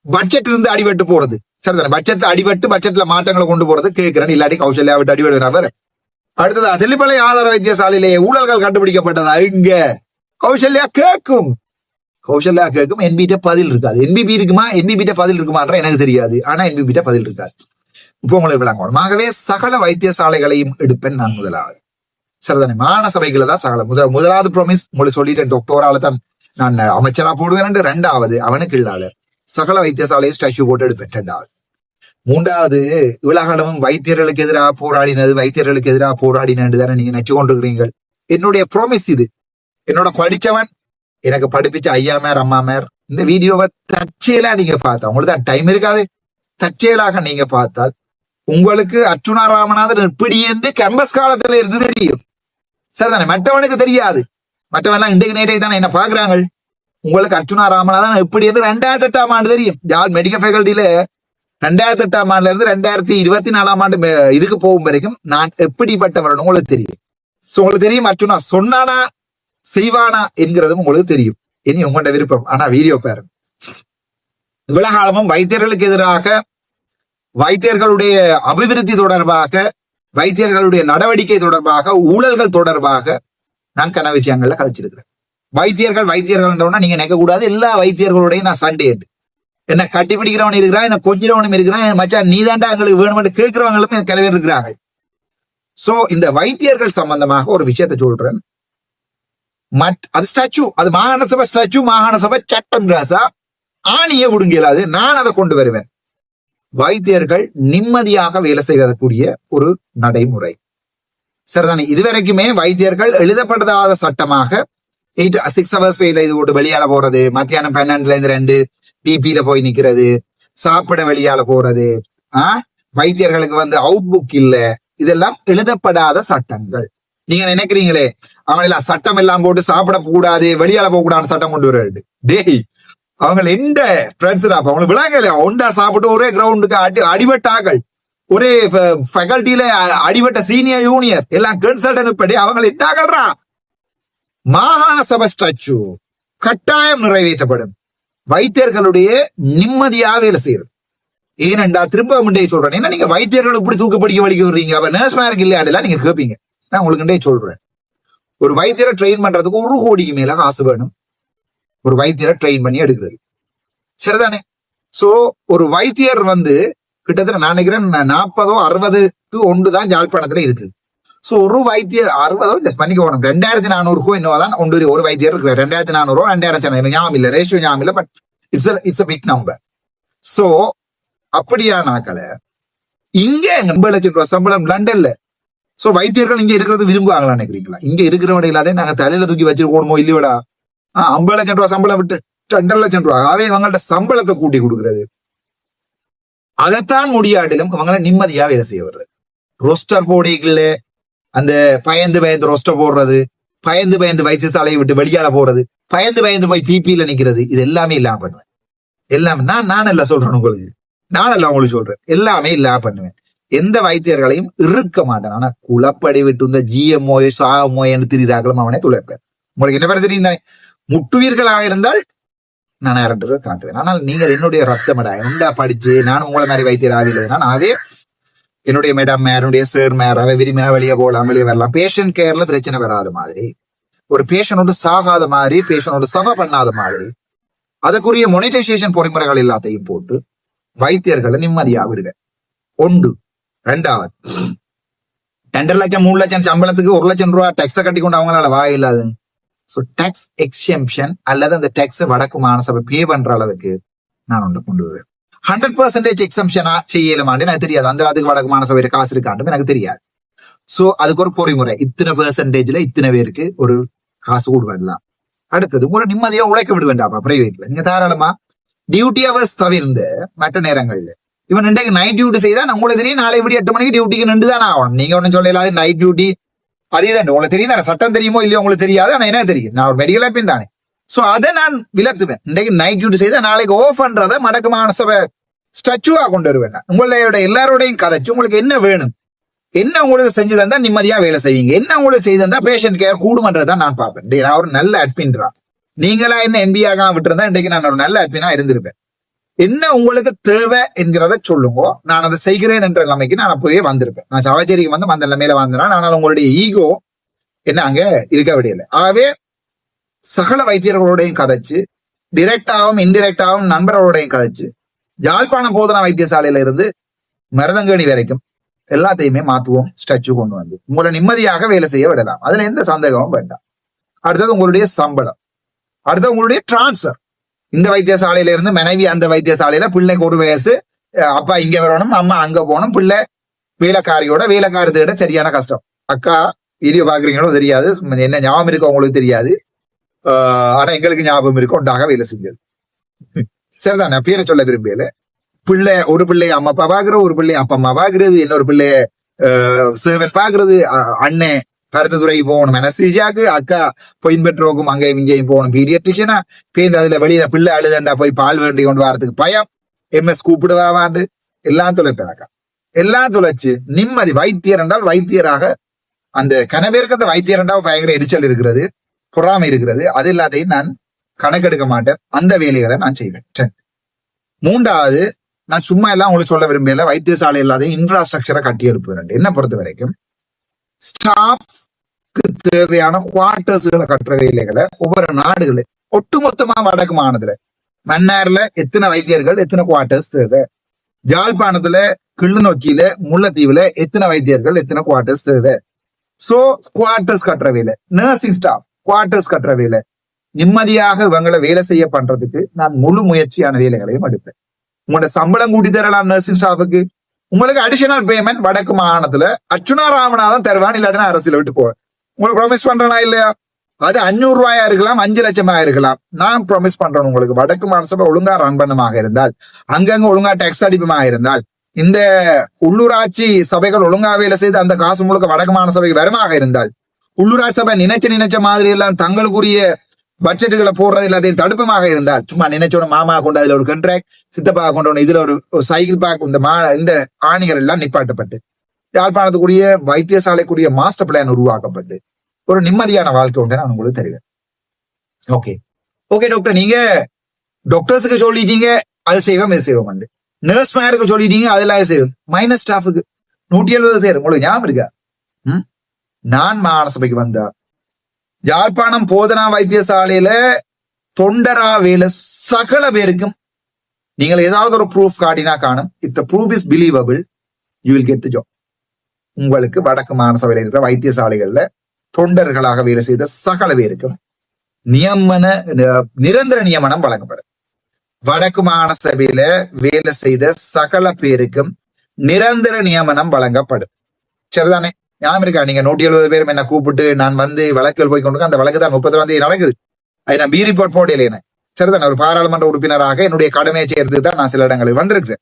பட்ஜெட் இருந்து அடிபட்டு போறது சரிதானே, பட்ஜெட்ல அடிபட்டு பட்ஜெட்ல மாற்றங்களை கொண்டு போறது கேட்கிறேன். இல்லாட்டி கௌசல்யா விட்டு அடிபடுகிறார். அடுத்தது தெல்லிப்பளை ஆதார வைத்தியசாலையிலேயே ஊழல்கள் கண்டுபிடிக்கப்பட்டதா? இங்க கௌசல்யா கேட்கும், என்பிட்ட பதில் இருக்காது. என்பிபி இருக்குமா, என்பிபிட்ட பதில் இருக்குமான்ற எனக்கு தெரியாது. ஆனா என்பிபிட்ட பதில் இருக்காது. இப்போ உங்களுக்கு விளங்கும். ஆகவே சகல வைத்தியசாலைகளையும் எடுப்பேன் நான் முதலாவது சரிதானே. மாகாண சபைகளை தான் சகல முதலாவது ப்ராமிஸ் உங்களுக்கு சொல்லிட்டேன். டாக்டரால தான் நான் அமைச்சரா போடுவேன். 2வது அவனுக்கு இல்லாத சகல வைத்தியசாலையை ஸ்டாச்சு போட்டு எடுப்பேன். 2வது 3வது இவ்வளவு வைத்தியர்களுக்கு எதிராக போராடினது தானே நீங்க நினைச்சு கொண்டிருக்கிறீர்கள். என்னுடைய ப்ராமிஸ் இது. என்னோட படிச்சவன் எனக்கு படிப்பிச்ச ஐயாமேர் அம்மாமேர் இந்த வீடியோவை தற்செயலா நீங்க பார்த்தா, உங்களுக்கு தான் டைம் இருக்காது, தற்செயலாக நீங்க பார்த்தால் உங்களுக்கு அர்ச்சுனா ராமநாதன் இப்படி இருந்து கேம்பஸ் காலத்துல இருந்து தெரியும் சரிதானே. மற்றவனுக்கு தெரியாது. மற்றவன் எல்லாம் இன்றைக்கு நேரே தானே என்ன பாக்குறாங்க. உங்களுக்கு அர்ச்சுனா ராமநாதன் எப்படி என்று 2008ஆம் ஆண்டு தெரியும். யாழ் மெடிக்கல் ஃபேக்கல்ட்டியில 2008ஆம் ஆண்டுல இருந்து 2024ஆம் ஆண்டு இதுக்கு போகும் வரைக்கும் நான் எப்படிப்பட்டவன் உங்களுக்கு தெரியும். உங்களுக்கு தெரியும் அர்ச்சுனா சொன்னானா செய்வானா என்கிறதும் உங்களுக்கு தெரியும். இனி உங்களோட விருப்பம். ஆனா வீடியோ பாருங்க. இவ்வளவு காலமும் வைத்தியர்களுக்கு எதிராக, வைத்தியர்களுடைய அபிவிருத்தி தொடர்பாக, வைத்தியர்களுடைய நடவடிக்கை தொடர்பாக, ஊழல்கள் தொடர்பாக நான் கன விஷயங்கள்ல கதைச்சிருக்கிறேன். வைத்தியர்கள் நீங்க நினைக்க கூடாது எல்லா வைத்தியர்களுடையும் நான் சண்டே என்ன கட்டிப்பிடிக்கிறவன் இருக்கிறான், என்ன கொஞ்சிறவனும் இருக்கிறான், மச்சான் நீ தாண்டா எங்களுக்கு வேணுமென்று கேட்கிறவங்களும் எனக்கு கிளவே இருக்கிறாங்க. சோ இந்த வைத்தியர்கள் சம்பந்தமாக ஒரு விஷயத்த சொல்றேன். அது ஸ்டாச்சு, அது மாகாண சபை ஸ்டாச்சு, மாகாண சபை சட்டம் ராசா ஆணிய விடுங்கலாது. நான் அதை கொண்டு வருவேன். வைத்தியர்கள் நிம்மதியாக வேலை செய்யக்கூடிய ஒரு நடைமுறை சரிதானே. இதுவரைக்குமே வைத்தியர்கள் எழுதப்படாத சட்டமாக 6 hours வேலை இது போட்டு வெளியால போறது, மத்தியானம் 12 பிபியில போய் நிக்கிறது, சாப்பிட வெளியால போறது, வைத்தியர்களுக்கு அவுட் புக் இல்ல, இதெல்லாம் எழுதப்படாத சட்டங்கள். நீங்க நினைக்கிறீங்களே அவங்களெல்லாம் சட்டம் எல்லாம் போட்டு சாப்பிட கூடாது, வெளியால போக கூடாதுன்னு சட்டம் கொண்டு வர்றது. டேய் அவங்க எந்த அவங்களுக்கு விளங்கல. ஒண்டா சாப்பிட்டு ஒரே கிரவுண்டுக்கு அடிபட்டார்கள், ஒரே ஃபேக்கல்ட்டியில அடிபட்ட சீனியர் யூனியர் எல்லாம் கன்சல்டன் படி அவங்க என்ன மாகாண சபை ஸ்டாச்சு கட்டாயம் நிறைவேற்றப்படும். வைத்தியர்களுடைய நிம்மதியா வேலை செய்யறது. ஏனென்றா திரும்ப முண்டே சொல்றேன், ஏன்னா நீங்க வைத்தியர்கள் இப்படி தூக்கப்படிக்க வலிக்க வர்றீங்க, அப்ப நர்ஸ் மேருக்கு இல்லையாண்டெல்லாம் நீங்க கேட்பீங்க. நான் உங்களுக்கு சொல்றேன், ஒரு வைத்தியரை ட்ரெயின் பண்றதுக்கு 1 கோடிக்கு மேல காசு வேணும். ஒரு வைத்தியரை ட்ரெயின் பண்ணி எடுக்கிறது சரிதானே. சோ ஒரு வைத்தியர் கிட்டத்தட்ட நான் நினைக்கிறேன் 40 or 60 தான் யாழ்ப்பாணத்துல இருக்கு. சோ ஒரு வைத்தியர் 60 ஜஸ்ட் பண்ணிக்கணும் 2400 என்னவாதான் ஒரு வைத்தியர் இருக்கிறார். 2400 2000 ஞாபகம் இல்ல, ரேஷியோ ஞாபகம் இல்ல, but it's a big number. So அப்படியானாக்கள இங்க 50 லட்சம் ரூபாய் சம்பளம் லண்டன்ல. சோ வைத்தியர்கள் இங்க இருக்கிறது விரும்புவாங்களா நினைக்கிறீங்களா? இங்க இருக்கிறவங்க இல்லாத நாங்க தலையில தூக்கி வச்சிருக்கோமோ இல்லையோடா. 50 லட்சம் ரூபாய் சம்பளம் விட்டு 2.5 லட்சம் ரூபாய் அவை இவங்கள்ட்ட சம்பளத்தை கூட்டி கொடுக்கறது. அதைத்தான் முடியாட்டிலும் இவங்களை நிம்மதியா வேலை செய்ய வர்றது. ரோஸ்டர் போடிக்கல அந்த பயந்து ரோஸ்டர் போடுறது, பயந்து வைத்தியசாலையை விட்டு வெளியால போறது, பயந்து போய் பிபியில நிக்கிறது, இது எல்லாமே இல்லாம பண்ணுவேன். எல்லாமே நான் எல்லாம் சொல்றேன் உங்களுக்கு, உங்களுக்கு சொல்றேன், எல்லாமே இல்லாம பண்ணுவேன். எந்த வைத்தியர்களையும் இருக்க மாட்டேன். ஆனா குளப்படி விட்டு இந்த ஜிஎம்ஓ சாமோ என்று திரிகிறார்களும் அவனே துளைப்பேன். உங்களுக்கு என்ன பேர் தெரியும் தானே. முட்டுவீர்களாக இருந்தால் நான் யார்ன்றதை காட்டுவேன். ஆனால் நீங்கள் என்னுடைய ரத்தமடா உண்டா படிச்சு நானும் உங்களை மாதிரி வைத்தியர் ஆகலைன்னா நாவே என்னுடைய மேடம் மேருடைய சேர் மேர் அவை விரும்பினா வெளியே போகலாம், வெளியே வரலாம். பேஷண்ட் கேர்ல பிரச்சனை வராத மாதிரி, ஒரு பேஷண்டோடு சாகாத மாதிரி, பேஷண்டோடு சஃபர் பண்ணாத மாதிரி, அதுக்குரிய மொனிட்டைசேஷன் பொறிமுறைகள் எல்லாத்தையும் போட்டு வைத்தியர்களை நிம்மதியா விடுவேன். 1. 2வது 2 லட்சம் 3 லட்சம் சம்பளத்துக்கு 1 லட்சம் ரூபாய் டேக்ஸ கட்டி கொண்டு அவங்களால வாயில்லாது. ஸோ டேக்ஸ் எக்ஸெம்ஷன் அல்லது அந்த டேக்ஸை வடக்கு மாநசபை பே பண்ற அளவுக்கு நான் ஒன்று கொண்டு வருவேன். 100% எக்ஸம்ஷனா செய்யலாமான்னு எனக்கு தெரியாது. அந்த அதுக்கு வடக்கு மாநசபையில காசு இருக்காண்டு எனக்கு தெரியாது. சோ அதுக்கு ஒரு பொறிமுறை, இத்தனை பெர்சன்டேஜ்ல இத்தனை பேருக்கு ஒரு காசு கூடுவாடலாம். அடுத்தது உங்களை நிம்மதியா உழைக்க விட வேண்டாமா பிரைவேட்ல. நீங்க தாராளமா டியூட்டி அவர்ஸ் தவிர்ந்து மற்ற நேரங்கள்ல இவன் இன்றைக்கு நைட் டியூட்டி செய்தா உங்களுக்கு தெரியும், நாளை விட 8 மணிக்கு டியூட்டிக்கு நின்றுதான் ஆகணும். நீங்க ஒன்னும் சொல்லலாது நைட் டியூட்டி அதேதான் உங்களுக்கு தெரியும். சட்டம் தெரியுமோ இல்லையோ உங்களுக்கு தெரியாது, ஆனா என்ன தெரியும், நான் ஒரு மெடிக்கல் அட்மின் தானே. சோ அதை நான் விலத்துவேன். இன்றைக்கு நைட் டியூட்டி செய்தா நாளைக்கு ஓஃப் பண்றதை மடக்கு மாநசபை ஸ்டாச்சுவா கொண்டு வருவேன். உங்களோட எல்லாரோடையும் கதைச்சு உங்களுக்கு என்ன வேணும், என்ன உங்களுக்கு செஞ்சு தந்தா நிம்மதியா வேலை செய்வீங்க, என்ன உங்களுக்கு செய்து தந்தா பேஷண்ட் கேர் கூடுமன்றதான் நான் பார்ப்பேன். நான் ஒரு நல்ல அட்மின்றான். நீங்களா என்ன எம்பியாக விட்டுருந்தா இன்றைக்கு நான் ஒரு நல்ல அட்மினா இருந்திருப்பேன். என்ன உங்களுக்கு தேவை என்கிறத சொல்லுங்க, நான் அதை செய்கிறேன் என்ற நிலைமைக்கு நான் அப்பவே வந்திருப்பேன். நான் சவாச்சேரிக்கு வந்து அந்த நிலைமையில வந்தேன். ஆனால் உங்களுடைய ஈகோ என்ன அங்க இருக்க விடையில்லை. ஆகவே சகல வைத்தியர்களோடையும் கதைச்சு, டிரெக்டாகவும் இன்டிரெக்டாகவும் நண்பர்களோடையும் கதைச்சு, யாழ்ப்பாணம் போதனா வைத்தியசாலையில இருந்து மருதங்கேணி வரைக்கும் எல்லாத்தையுமே மாத்துவோம், ஸ்டாச்சு கொண்டு வந்து உங்களை நிம்மதியாக வேலை செய்ய விடலாம். அதுல எந்த சந்தேகமும் வேண்டாம். அடுத்தது உங்களுடைய சம்பளம், அடுத்தது உங்களுடைய டிரான்ஸ்பர். இந்த வைத்தியசாலையில இருந்து மனைவி அந்த வைத்தியசாலையில, பிள்ளைக்கு ஒரு வயசு, அப்பா இங்க வரணும், அம்மா அங்க போகணும், பிள்ளை வேலைக்காரத்தோட சரியான கஷ்டம். அக்கா வீடியோ பாக்குறீங்களோ தெரியாது, என்ன ஞாபகம் இருக்கு உங்களுக்கு தெரியாது, ஆனா எங்களுக்கு ஞாபகம் இருக்கு, ஒன்றாக வேலை செஞ்சது. சரிதான், நான் பேரை சொல்ல விரும்பல. ஒரு பிள்ளைய அம்மா அப்பா பாக்குறது, ஒரு பிள்ளைய அப்பா அம்மா பாக்குறது, இன்னொரு பிள்ளைய சேவன் பாக்குறது, அண்ணன் கருத்துத்துறைக்கு போகணும் அனஸ்தீசியாக்கு, அக்கா பொயின் பெற்றோக்கும் அங்கேயும் இங்கேயும் போகணும் பீடியட்ரிஷனா, பேருந்து அதுல வெளியில பிள்ளை அழுதண்டா போய் பால் வேண்டி கொண்டு வரதுக்கு பயம், MS கூப்பிடுவாண்டு எல்லாம் தொலைப்பேனாக்கா. எல்லாம் தொலைச்சு நிம்மதி. வைத்தியர் என்றால் வைத்தியராக அந்த கனவேற்கு அந்த வைத்தியர் என்றால் பயங்கர எரிச்சல் இருக்கிறது, பொறாமை இருக்கிறது, அது எல்லாத்தையும் நான் கணக்கெடுக்க மாட்டேன். அந்த வேலைகளை நான் செய்வேன். மூன்றாவது, நான் சும்மா எல்லாம் உங்களுக்கு சொல்ல விரும்பல, வைத்தியசாலை எல்லாத்தையும் இன்ஃப்ராஸ்ட்ரக்சரை கட்டி எழுப்புறேன். என்ன பொறுத்த வரைக்கும் ஸ்டாஃப்க்கு தேவையான குவார்டர்ஸ்களை கட்டுற வேலைகளை ஒவ்வொரு நாடுகளு ஒட்டுமொத்தமா வடக்கு மாநிலத்துல மன்னார்ல எத்தனை வைத்தியர்கள் எத்தனை குவார்டர்ஸ் தேவை, யாழ்ப்பாணத்துல கிள்ளுநொச்சியில முல்லைத்தீவுல எத்தனை வைத்தியர்கள் எத்தனை குவார்டர்ஸ் தேவை. சோ குவார்டர்ஸ் கட்டுற வேலை, நர்சிங் ஸ்டாஃப் குவார்டர்ஸ் கட்டுற வேலை, நிம்மதியாக இவங்களை வேலை செய்ய பண்றதுக்கு நான் முழு முயற்சியான வேலைகளையும் எடுப்பேன். உங்களோட சம்பளம் கூட்டி தரலாம் நர்சிங் ஸ்டாஃபுக்கு. உங்களுக்கு அடிஷனல் பேமெண்ட் வடக்கு மாகாணத்துல அர்ச்சுனா ராமநாதன் தருவான், இல்லாட்டினா அரசியல விட்டு போவேன். உங்களுக்கு ப்ராமிஸ் பண்றேனா இல்லையா? அது 500 ரூபாயா இருக்கலாம், 5 லட்சமா இருக்கலாம். நான் ப்ராமிஸ் பண்றேன், உங்களுக்கு வடக்கு மாநசபை ஒழுங்கா ரன் பண்ணமாக இருந்தால், அங்கங்க ஒழுங்கா டேக்ஸ் அடிப்புமாக இருந்தால், இந்த உள்ளூராட்சி சபைகள் ஒழுங்கா வேலை செய்து அந்த காசு முழுக்க வடக்கு மாநசபைக்கு வருமாக இருந்தால், உள்ளூராட்சி சபை நினைச்ச மாதிரி எல்லாம் தங்களுக்குரிய பட்ஜெட்டுகளை போடுறது எல்லாத்தையும் தடுப்பமாக இருந்தால், சும்மா நினைச்சோட மாமா கொண்டு அதுல ஒரு கண்ட்ராக்ட், சித்தப்பா கொண்டு இதுல ஒரு சைக்கிள் பேக், இந்த ஆணிகள் எல்லாம் நிப்பாட்டப்பட்டு யாழ்ப்பாணத்துக்குரிய வைத்தியசாலைக்குரிய மாஸ்டர் பிளான் உருவாக்கப்பட்டு ஒரு நிம்மதியான வாழ்க்கை உண்டு நான் உங்களுக்கு தெரியும். ஓகே டாக்டர், நீங்க டாக்டர்ஸுக்கு சொல்லிட்டீங்க அது செய்வோம் இது செய்வோம், நர்ஸ் மேருக்கு சொல்லிட்டீங்க அதெல்லாம் செய்வோம், மைனஸ் ஸ்டாஃபுக்கு 170 பேர் உங்களுக்கு ஞாபகம் இருக்கா? நான் மாநசபைக்கு வந்தா யாழ்ப்பாணம் போதனா வைத்தியசாலையில தொண்டரா வேலை சகல பேருக்கும் நீங்கள் ஏதாவது ஒரு ப்ரூஃப் காட்டினா காணும். If the proof is believable you will get the job. உங்களுக்கு வடக்கு மாநசபையில இருக்கிற வைத்தியசாலைகள்ல தொண்டர்களாக வேலை செய்த சகல பேருக்கும் நிரந்தர நியமனம் வழங்கப்படும். வடக்கு மாநசபையில வேலை செய்த சகல பேருக்கும் நிரந்தர நியமனம் வழங்கப்படும். சரிதானே? ஞாபகம் இருக்கா? நீங்க 170 பேரும் என்ன கூப்பிட்டு நான் வந்து வழக்குகள் போய் கொண்டு அந்த வழக்கு தான் 30ஆம் தேதி நடக்குது. அது நான் பி ரிப்போர்ட் போடல. சரிதானே? ஒரு பாராளுமன்ற உறுப்பினராக என்னுடைய கடமையை சேர்த்து தான் நான் சில இடங்களுக்கு வந்திருக்கிறேன்.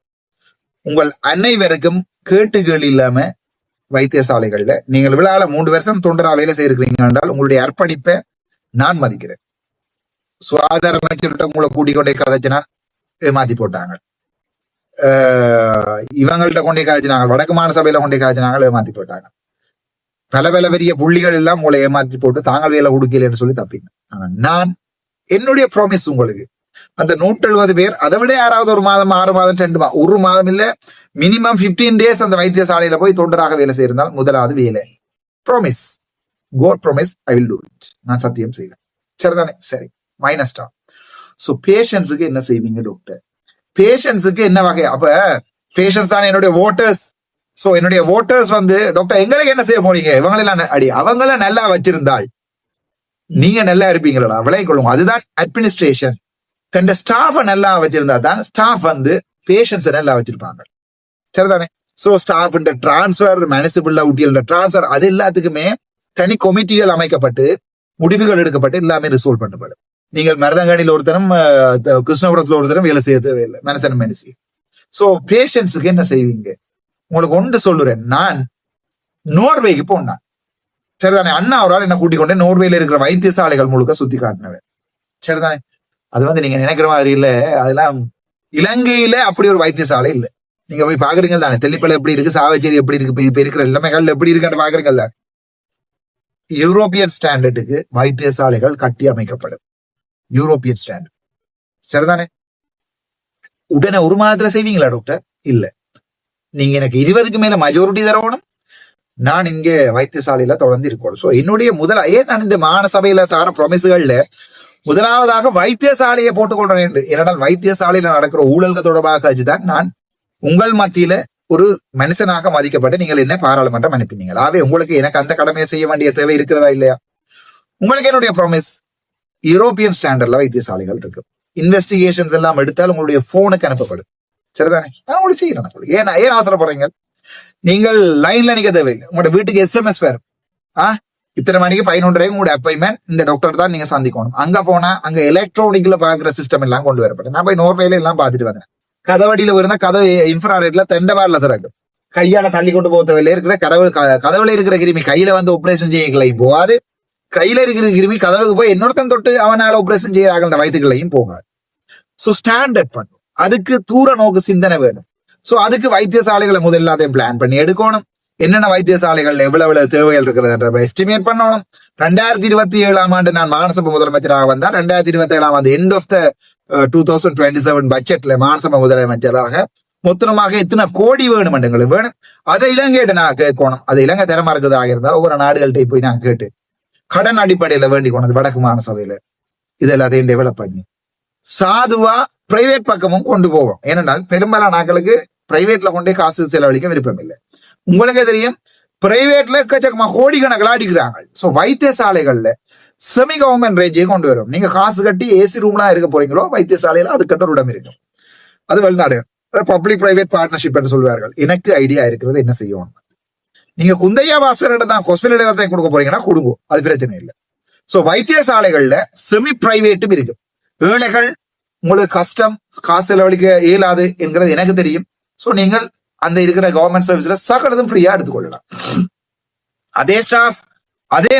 உங்கள் அனைவருக்கும் கேட்டுகள் இல்லாம வைத்தியசாலைகள்ல நீங்கள் விழால 3 வருஷம் தொண்டரா வேலை செய்திருக்கிறீங்க என்றால் உங்களுடைய அர்ப்பணிப்பை நான் மதிக்கிறேன். சுகாதார அமைச்சர்கிட்ட உங்களை கூட்டிக் கொண்டே கதைச்சினா ஏமாத்தி போட்டாங்க, இவங்கள்ட்ட கொண்டே காய்ச்சினாங்க, வடக்கு மாநசபையில கொண்டே காய்ச்சினாங்க, ஏமாத்தி போட்டாங்க. பல பெரிய புள்ளிகள் எல்லாம் உங்களை ஏமாற்றி போட்டு தாங்கள் வேலை கொடுக்கலன்னு சொல்லி தப்பிங்க. ஆனா நான் என்னுடைய ப்ராமிஸ் உங்களுக்கு அந்த 170 பேர், அதை விட யாராவது ஒரு மாதம் 6 மாதம் 2 மாதம், ஒரு மாதம் இல்ல மினிமம் 15 டேஸ் அந்த வைத்தியசாலையில போய் தொண்டராக வேலை செய்திருந்தால் முதலாவது வேலை. Promise, God promise, I will do it. நான் சத்தியம் செய்வேன். சரிதானே? சரி, மைனஸ் ஸ்டாப். சோ பேஷன்ஸுக்கு என்ன செய்வீங்க டாக்டர்? பேஷன்ஸுக்கு என்ன வகை? அப்ப பேஷன்ஸ் தான் என்னுடைய வோட்டர்ஸ். சோ என்னுடைய வோட்டர்ஸ் வந்து டாக்டர் எங்களுக்கு என்ன செய்ய போறீங்க? இவங்களெல்லாம் அவங்கள நல்லா வச்சிருந்தால் நீங்க நல்லா இருப்பீங்களா விளங்கிக் கொள்ளுங்க. அதுதான் அட்மினிஸ்ட்ரேஷன். தன் ஸ்டாஃபை நல்லா வச்சிருந்தா தான் ஸ்டாஃப் வந்து பேஷன்ஸை நல்லா வச்சிருப்பாங்க. சரிதானே? சோ ஸ்டாஃப் டிரான்ஸ்பர், முனிசிபல் ஊட்டியல் டிரான்ஸ்பர், அது எல்லாத்துக்குமே தனி கமிட்டிகள் அமைக்கப்பட்டு முடிவுகள் எடுக்கப்பட்டு எல்லாமே ரிசோல்வ் பண்ணப்படும். நீங்கள் மருதங்காடியில் ஒருத்தரும் கிருஷ்ணபுரத்துல ஒருத்தரும் வேலை செய்ய தேவையில்லை, மனசன் மனசி. சோ பேஷன்ஸுக்கு என்ன செய்வீங்க? உங்களுக்கு ஒன்று சொல்லுறேன், நான் நோர்வேக்கு போனேன். சரிதானே? அண்ணா அவரால் என்ன கூட்டிக் கொண்டு நோர்வேல இருக்கிற வைத்தியசாலைகள் முழுக்க சுத்தி காட்டினவர். சரிதானே? அது வந்து நீங்க நினைக்கிற மாதிரி இல்ல, அதெல்லாம் இலங்கையில அப்படி ஒரு வைத்தியசாலை இல்லை. நீங்க போய் பாக்குறீங்க தானே, தெல்லிப்பளை எப்படி இருக்கு, சாவச்சேரி எப்படி இருக்கு, இப்ப இருக்கிற இளமைகள் எப்படி இருக்குன்னு பாக்குறீங்க தானே. யூரோப்பியன் ஸ்டாண்டர்டுக்கு வைத்தியசாலைகள் கட்டி அமைக்கப்படும். European standard. சரிதானே? உடனே ஒரு மாதத்துல செய்வீங்களா டாக்டர்? இல்ல. நீங்க எனக்கு 20க்கு மேல மெஜாரிட்டி தரணும், நான் இங்க வைத்தியசாலையில தொடர்ந்து இருக்கணும். சோ என்னுடைய ஏன் நான் இந்த மாநசபையில தர ப்ராமிஸ்கள்ல முதலாவதாக வைத்தியசாலையை போட்டுக்கொள்றேன். ஏனென்றால் வைத்தியசாலையில நடக்கிற ஊழல்கள் தொடர்பாக தான் நான் உங்கள் மத்தியில ஒரு மனுஷனாக மதிக்கப்பட்டு நீங்கள் என்ன பாராளுமன்றம் அனுப்பினீங்க. ஆகவே உங்களுக்கு எனக்கு அந்த கடமையை செய்ய வேண்டிய தேவை இருக்கிறதா இல்லையா? உங்களுக்கு என்னுடைய ப்ராமிஸ், யூரோப்பியன் ஸ்டாண்டர்ட்ல வைத்தியசாலைகள் இருக்கு. இன்வெஸ்டிகேஷன்ஸ் எல்லாம் எடுத்தால் உங்களுடைய போனுக்கு அனுப்பப்படும். சரிதானே? நான் உங்களுக்கு செய்யறேன். ஏன் அவசரப்படுறீங்க? நீங்கள் லைன்ல நிக்க தேவையில்லை. உங்களோட வீட்டுக்கு SMS வரும். இத்தனை மணிக்கு 11:30 உங்களோட அப்பாயின்மெண்ட், இந்த டாக்டர் தான் நீங்க சந்திக்கணும். அங்க போனா அங்க எலக்ட்ரானிக்ல பாக்குற சிஸ்டம் எல்லாம் கொண்டு வரப்படும். நான் போய் நோர்வேல எல்லாம் பாத்துட்டு வந்தேன். கதவடியில இருந்தா கதவு இன்ஃப்ராரெட்ல தெண்டவாரில திறக்கும். கையால தள்ளி கொண்டு போகல இருக்கிற கதவுல இருக்கிற கிருமி கையில வந்து ஆபரேஷன் செய்யக்கலையும் போகாது. கையில இருக்கிற கிருமி கதவுக்கு போய் இன்னொருத்தன் தொட்டு அவனால ஆபரேஷன் செய்யறாங்க வயிற்றுகளையும் போகாது. சோ ஸ்டாண்டர்ட் பண்ணும். அதுக்கு தூர நோக்கு சிந்தனை வேணும். சோ அதுக்கு வைத்தியசாலைகளை முதல்லாத்தையும் பிளான் பண்ணி எடுக்கணும். என்னென்ன வைத்தியசாலைகள் எவ்வளவு தேவைகள் இருக்கிறது எஸ்டிமேட் பண்ணணும். 2027 நான் மாநசபை முதலமைச்சராக வந்தா 2027 எண்ட் ஆஃப் த 2027 பட்ஜெட்ல மாநசபை முதலமைச்சராக மொத்தமாக எத்தனை கோடி வேணும் எங்களுக்கு வேணும். அதை இலங்கையிட்ட நான் கேட்கணும். அது இலங்கை திறமா இருக்கிறதாக இருந்தால் ஒவ்வொரு நாடுகள்கிட்ட போய் நான் கேட்டு கடன் அடிப்படையில வேண்டிக் கொண்டது வடக்கு மாநசபையில இது எல்லாத்தையும் டெவலப் பண்ணி சாதுவா பிரைவேட் பக்கமும் கொண்டு போவோம். ஏனென்றால் பெரும்பாலான நாட்களுக்கு பிரைவேட்ல கொண்டே காசு செலவழிக்க விருப்பம் இல்லை. உங்களுக்கே தெரியும், பிரைவேட்ல எக்கச்சக்கமா கோடிக்கணக்கில் அடிக்கிறாங்க. சோ வைத்தியசாலைகள்ல செமி கவர்மெண்ட் ரேஞ்சே கொண்டு வரும். நீங்க காசு கட்டி ஏசி ரூம்லாம் இருக்க போறீங்களோ வைத்தியசாலையில அது கட்ட ஒரு இடம் இருக்கும். அது வெளிநாடு பப்ளிக் பிரைவேட் பார்ட்னர்ஷிப் என்று சொல்வார்கள். எனக்கு ஐடியா இருக்கிறது என்ன செய்யணும். நீங்க குந்தையா வாசகர்கிட்ட தான் ஹாஸ்பிட்டல் இடத்தையும் கொடுக்க போறீங்கன்னா கொடுங்க, அது பிரச்சனை இல்லை. சோ வைத்தியசாலைகள்ல செமி பிரைவேட்டும் இருக்கு. ஏழைகள் உங்களுக்கு கஷ்டம், காசு செலவழிக்க இயலாது என்கிறது எனக்கு தெரியும். சோ நீங்கள் அந்த இருக்கிற கவர்மெண்ட் சர்வீஸ்ல சகலதும் ஃப்ரீயா எடுத்துக்கொள்ளலாம். அதே ஸ்டாஃப், அதே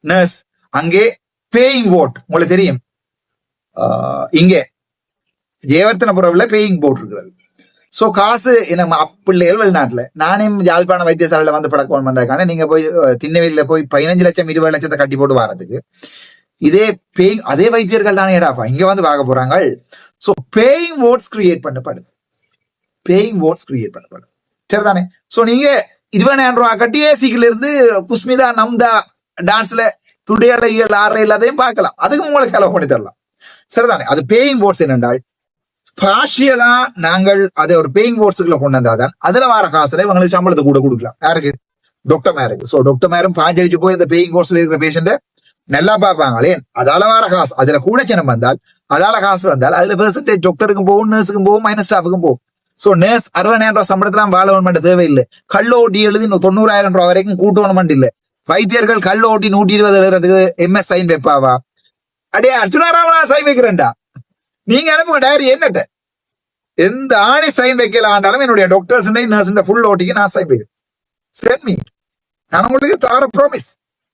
நர்ஸ் அங்கே பேயிங் போட் உங்களுக்கு தெரியும். இங்கே ஜெயவர்த்தனபுரம்ல பேயிங் போட் இருக்கிறது. சோ காசு நம்ம பிள்ளைகள் வெளிநாட்டுல, நானே யாழ்ப்பாண வைத்தியசாலையில வந்து பழக்கம் பண்றதுக்கான நீங்க போய் திண்ணவெளியில போய் 15 லட்சம் 20 லட்சத்தை கட்டி போட்டு வரதுக்கு இதே பேயிங் அதே வைத்தியர்கள் தானே ஏடாப்பா இங்க வந்து பார்க்க போறாங்க. சோ பேயிங் போட்ஸ் கிரியேட் பண்ணப்படுது. சரிதானே? சோ நீங்க 20,000 ரூபாய் கட்டி ஏசிக்குல இருந்து குஸ்மிதா நம்தா டான்ஸ்ல துடையடைகள் ஆறு எல்லாத்தையும் பார்க்கலாம். அதுக்கு உங்களுக்கு செலவு பண்ணி தரலாம். சரிதானே? அது பேயிங் போட்ஸ் என்னென்றால் பார்ஷியலா நாங்கள் அதை ஒரு பேயிங் போட்ஸுக்குள்ள கொண்டு வந்தாதான் அதுல வர காசுல இவங்களுக்கு சம்பளத்தை கூட கொடுக்கலாம். யாருக்கு? டாக்டர் மேருக்கு. சோ டாக்டர் மேரும் பாஞ்சடிச்சு போய் இந்த பேயிங் போட்ஸ்ல இருக்கிற பேஷண்ட நல்லா பார்ப்பாங்களே, அதால வர காசு அதுல கூட சின்னம் வந்தால் அதால காசு வந்தால் அதுல பெர்சன்டேஜ் டாக்டருக்கும் போகும், நர்ஸுக்கும் போகும், மைனஸ் ஸ்டாஃபுக்கும் போகும். சோ நர்ஸ் 60,000 ரூபாய் சம்பளத்துல வாழ தேவையில்லை. கள்ளோட்டி எழுதி 90,000 ரூபாய் வரைக்கும் கூட்டணும் இல்லை. வைத்தியர்கள் கள்ளோட்டி 120 எழுதுறதுக்கு MS சைன் வைப்பாவா? அடே அர்ஜுனா ராமனா சைன் வைக்கிறேன்டா, நீங்க அனுப்புங்க டைரி. என்னட்ட எந்த ஆணி சைன் வைக்கல ஆண்டாலும் என்னுடைய டாக்டர்ஸ் நர்ஸ் ஃபுல் ஓட்டிக்கு நான் சைன் வைக்கிறேன். சென்ட் மீ, நான் உங்களுக்கு தார ப்ராமிஸ்.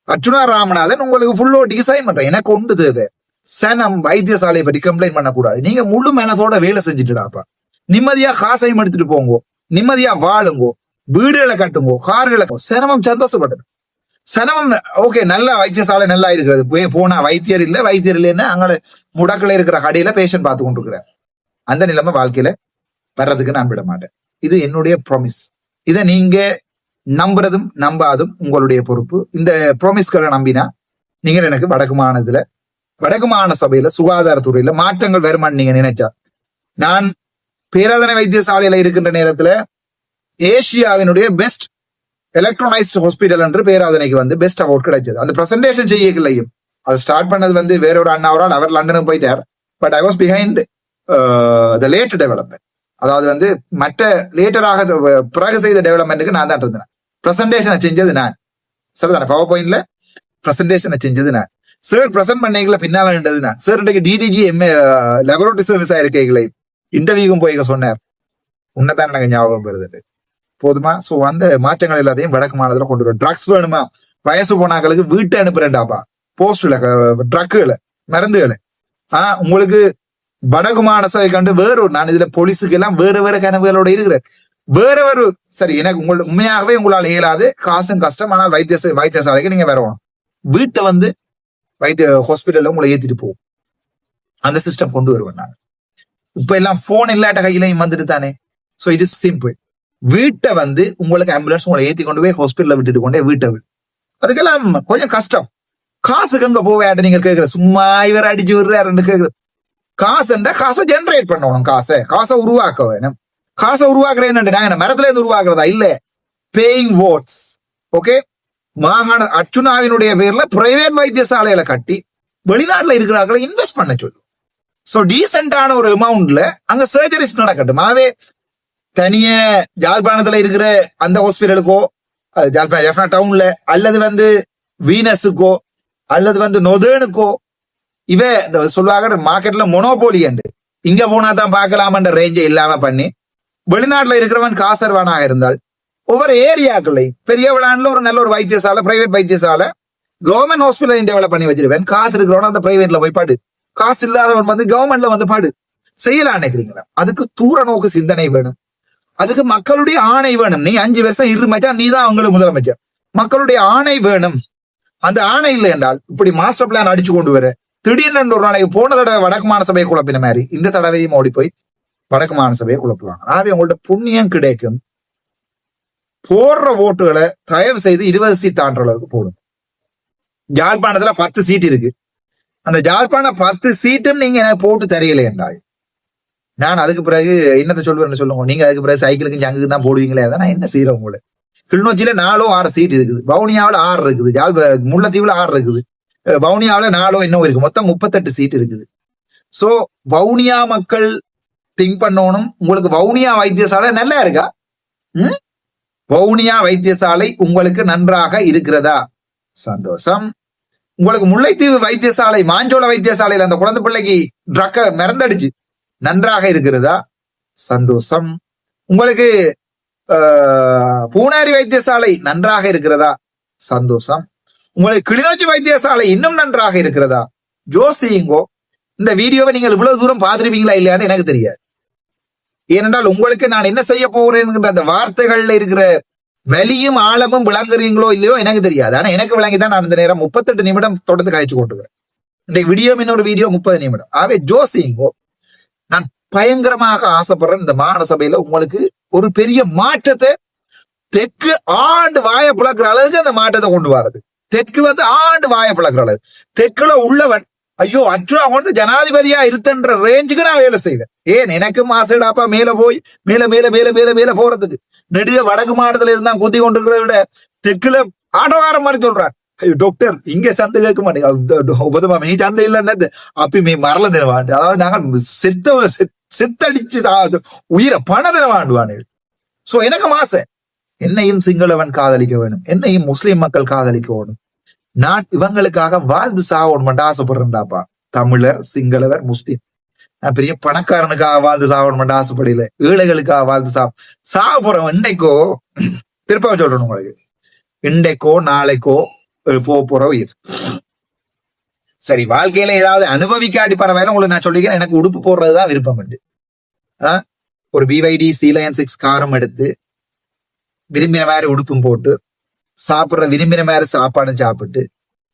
அர்ஜுனா ராமநாதன் உங்களுக்கு ஃபுல் ஓட்டிக்கு சைன் பண்றேன். எனக்கு ஒன்று தேவை, சனம் வைத்தியசாலையை பற்றி கம்ப்ளைண்ட் பண்ணக்கூடாது. நீங்க முழு மனசோட வேலை செஞ்சுட்டுடாப்பா. நிம்மதியா காசையும் எடுத்துட்டு போங்கோ, நிம்மதியா வாழுங்கோ, வீடுகளை கட்டுங்கோ, கார்களை சிரமம் சந்தோஷப்பட்டு சிரமம். ஓகே, நல்ல வைத்தியசாலை நல்லா இருக்கிறது. போனா வைத்தியர் இல்லைன்னா அங்கே முடக்கில் இருக்கிற கடையில பேஷண்ட் பார்த்து கொண்டு இருக்கிறார். அந்த நிலைமை வாழ்க்கையில வர்றதுக்கு நான் விட மாட்டேன். இது என்னுடைய ப்ராமிஸ். இதை நீங்க நம்புறதும் நம்பாதும் உங்களுடைய பொறுப்பு. இந்த ப்ராமிஸ்களை நம்பினா நீங்கள் எனக்கு வடக்கு மாகாண சபையில சுகாதாரத்துறையில மாற்றங்கள் வருமானு நீங்க நினைச்சா, நான் பேராதனை வைத்தியசாலையில இருக்கின்ற நேரத்துல ஏசியாவினுடைய பெஸ்ட் எலக்ட்ரானைஸ்ட் ஹாஸ்பிட்டல் என்று பேராதனைக்கு வந்து பெஸ்ட் அவார்ட் கிடைச்சது. அந்த பிரசன்டேஷன் செய்யலையும் அது ஸ்டார்ட் பண்ணது வந்து வேற ஒரு அண்ணாவரால், அவர் லண்டனுக்கு போயிட்டார். But I was behind the late development. அதாவது வந்து மற்ற லேட்டராக பிறகு செய்த டெவலப்மெண்ட்டுக்கு நான் தான் இருந்தேன். பிரசன்டேஷனை செஞ்சது நான், சரிதானே? பவர் பாயிண்ட்ல பிரசன்டேஷனை செஞ்சது நான். சார் பிரசன்ட் பண்ணீங்களா பின்னால நின்றது நான். சார் இன்றைக்கு டிடிஜி எம்ஏ லெபரட்டரி சர்வீஸ் ஆயிருக்கீங்களே, இன்டர்வியூக்கும் போய் சொன்னார். உன்னதான் எனக்கு ஞாபகம் வருது. போதுமா? சோ அந்த மாற்றங்கள் எல்லாத்தையும் வடக்கு மாநிலத்துல கொண்டு வரும். ட்ரக்ஸ் வேணுமா? வயசு போனாக்களுக்கு வீட்டை அனுப்புறேன்டாப்பா, போஸ்ட்ல ட்ரக்குகளை, மருந்துகளை. உங்களுக்கு வடக்கு மாநசபை கண்டு வேறொரு, நான் இதுல போலீஸுக்கு எல்லாம் வேற வேற கனவுகளோட இருக்கிறேன். வேற ஒரு சரி, எனக்கு உண்மையாகவே உங்களால் இயலாது, காசும் கஷ்டம், ஆனால் வைத்தியசாலைக்கு நீங்க வரணும். வீட்டை வந்து ஹாஸ்பிட்டல்ல உங்களை ஏத்திட்டு போகும். அந்த சிஸ்டம் கொண்டு வருவேன் நான். இப்ப எல்லாம் போன் இல்லாட்ட கையிலையும் வந்துட்டு தானே. So it is simple. வீட்டை வந்து உங்களுக்கு ஆம்புலன்ஸ் உங்களை ஏத்தி கொண்டு போய் ஹாஸ்பிட்டல்ல விட்டுட்டு கொண்டே வீட்டை அதுக்கெல்லாம் கொஞ்சம் கஷ்டம். காசுக்கு அங்க போவேன் நீங்க கேட்கற, சும்மா இவர் அடிச்சு விடுறாருன்னு கேட்கற. காசுண்டா காசை ஜெனரேட் பண்ணணும், காசை உருவாக்க வேணும். காசை உருவாக்குறேன் நான் மரத்துல இருந்து உருவாக்குறதா இல்ல, பேயிங் வோட்ஸ். ஓகே, மாகாண அர்ச்சுனாவினுடைய பேர்ல பிரைவேட் வைத்தியசாலைகளை கட்டி வெளிநாட்டுல இருக்கிறார்களை இன்வெஸ்ட் பண்ண சொல்லும். சோ டீசென்டான ஒரு அமௌண்ட்ல அங்க சர்ஜரிஸ் நடக்கட்டும். ஆவே தனிய ஜாழ்ப்பாணத்துல இருக்கிற அந்த ஹாஸ்பிட்டலுக்கோ, ஜாழ்ப்பாணம் டவுன்ல, அல்லது வந்து வீனஸுக்கோ, அல்லது வந்து நொதேனுக்கோ, இவ சொல்லுவாங்க மார்க்கெட்ல மொனோபோலி என்று, இங்க போனா தான் பார்க்கலாமன்ற ரேஞ்சை இல்லாம பண்ணி வெளிநாட்டுல இருக்கிறவன் காசர்வானாக இருந்தால் ஒவ்வொரு ஏரியாக்களை பெரிய விழான்ல ஒரு நல்ல ஒரு வைத்தியசாலை, பிரைவேட் வைத்தியசாலை, கவர்மெண்ட் ஹாஸ்பிட்டல் டெவலப் பண்ணி வச்சிருவேன். காசு இருக்கிறவன அந்த பிரைவேட்ல போய் பாடு, காசு இல்லாதவன் வந்து கவர்மெண்ட்ல வந்து பாடு செய்யலாம் நினைக்கிறீங்களா? அதுக்கு தூர நோக்கு சிந்தனை வேணும், அதுக்கு மக்களுடைய ஆணை வேணும். நீ 5 வருஷம் இருமைச்சா நீ தான் அவங்களுக்கு முதலமைச்சர். மக்களுடைய ஆணை வேணும். அந்த ஆணை இல்லை என்றால் இப்படி மாஸ்டர் பிளான் அடிச்சு கொண்டு வர திடீர்னு ஒரு நாளைக்கு போன தடவை வடக்கு மாநசபையை குழப்பின மாதிரி இந்த தடவையும் ஓடி போய் வடக்கு மாநசபையை குழப்புவாங்க. ஆகவே உங்கள்ட்ட புண்ணியம் கிடைக்கும். போடுற ஓட்டுகளை தயவு செய்து 20 சீட் தாண்டுற அளவுக்கு போடும். ஜாழ்ப்பாணத்துல 10 சீட் இருக்கு. அந்த ஜாழ்ப்பாணம் 10 சீட்டும் நீங்க எனக்கு போட்டு தெரியல என்றால் நான் அதுக்கு பிறகு என்னத்தை சொல்லுவேன்னு சொல்லுங்க. நீங்க அதுக்கு பிறகு சைக்கிளுக்கு ஜங்குக்கு தான் போடுவீங்களே, அதான் நான் என்ன செய்யறேன். உங்களை கிளிநொச்சியில 4-6 சீட் இருக்குது, வவுனியாவில் 6 இருக்குது, முல்லைத்தீவுல 6 இருக்குது, வவுனியாவில 4 இன்னும் இருக்கு, மொத்தம் 38 சீட் இருக்குது. சோ வவுனியா மக்கள் திங்க் பண்ணணும். உங்களுக்கு வவுனியா வைத்தியசாலை நல்லா இருக்கா? வவுனியா வைத்தியசாலை உங்களுக்கு நன்றாக இருக்கிறதா? சந்தோஷம். உங்களுக்கு முல்லைத்தீவு வைத்தியசாலை, மாஞ்சோள வைத்தியசாலையில் அந்த குழந்தை பிள்ளைக்கு ட்ரக்க மறந்தடிச்சு நன்றாக இருக்கிறதா? சந்தோஷம். உங்களுக்கு பூனாரி வைத்தியசாலை நன்றாக இருக்கிறதா? சந்தோஷம். உங்களுக்கு கிளிநொச்சி வைத்தியசாலை இன்னும் நன்றாக இருக்கிறதா? ஜோசிங்கோ, இந்த வீடியோவை நீங்கள் இவ்வளவு தூரம் பார்த்திருப்பீங்களா இல்லையான்னு எனக்கு தெரியாது. ஏனென்றால் உங்களுக்கு நான் என்ன செய்ய போறேன் அந்த வார்த்தைகள்ல இருக்கிற வலியும் ஆழமும் விளங்குறீங்களோ இல்லையோ எனக்கு தெரியாது. ஆனா எனக்கு விளங்கிதான் நான் இந்த நேரம் 38 நிமிடம் தொடர்ந்து காய்ச்சி கொண்டுக்கிறேன். இன்றைக்கு வீடியோ இன்னொரு வீடியோ 30 நிமிடம். ஆகவே ஜோசிங்கோ, நான் பயங்கரமாக ஆசைப்படுறேன் இந்த மாகாண சபையில உங்களுக்கு ஒரு பெரிய மாற்றத்தை, தெற்கு ஆண்டு வாய பிளக்குற அளவுக்கு அந்த மாற்றத்தை கொண்டு வர்றது. தெற்கு வந்து ஆண்டு வாய பிளக்குற அளவு, தெற்குல உள்ளவன் ஐயோ அற்றா கொண்டு ஜனாதிபதியா இருத்தன்ற ரேஞ்சுக்கு நான் வேலை செய்வேன். ஏன் எனக்கு மாசடாப்பா மேல போய் மேல மேல மேல மேல மேல போறதுக்கு நெடுக வடக்கு மாநிலத்துல இருந்தா குத்தி கொண்டிருக்கிறத விட தெற்குல ஆட்டோகாரம் மாதிரி சொல்றான். ஐயோ டாக்டர் இங்க சந்தை கேட்க மாட்டேங்க, மீ சந்தை இல்லைன்னு அப்பி மீ மரல தினவாண்டு, அதாவது நாங்கள் செத்தடிச்சு உயிரை பண தினவாண்டுவானு. சோ எனக்கு மாசை என்னையும் சிங்களவன் காதலிக்க வேணும், என்னையும் முஸ்லிம் மக்கள் காதலிக்க வேணும். நான் இவங்களுக்காக வாழ்ந்து சாகணும்னு ஆசைப்படுறேன்டாப்பா. தமிழர், சிங்களவர், முஸ்லிம். நான் பெரிய பணக்காரனுக்காக வாழ்ந்து சாகணும்னு ஆசைப்படல, ஏழைகளுக்காக வாழ்ந்து சாக போறோம். இன்றைக்கோ திருப்ப சொல்லணும் உங்களுக்கு, இன்றைக்கோ நாளைக்கோ போற உயிர். சரி, வாழ்க்கையில ஏதாவது அனுபவிக்காட்டி பரவாயில்ல, உங்களுக்கு நான் சொல்லிக்கிறேன், எனக்கு உடுப்பு போடுறதுதான் விருப்பம் உண்டு. ஒரு BYD C-Line 6 காரம் எடுத்து விரும்பின மாதிரி உடுப்பும் போட்டு சாப்பிடுற, விரும்பின மாதிரி சாப்பாடும் சாப்பிட்டு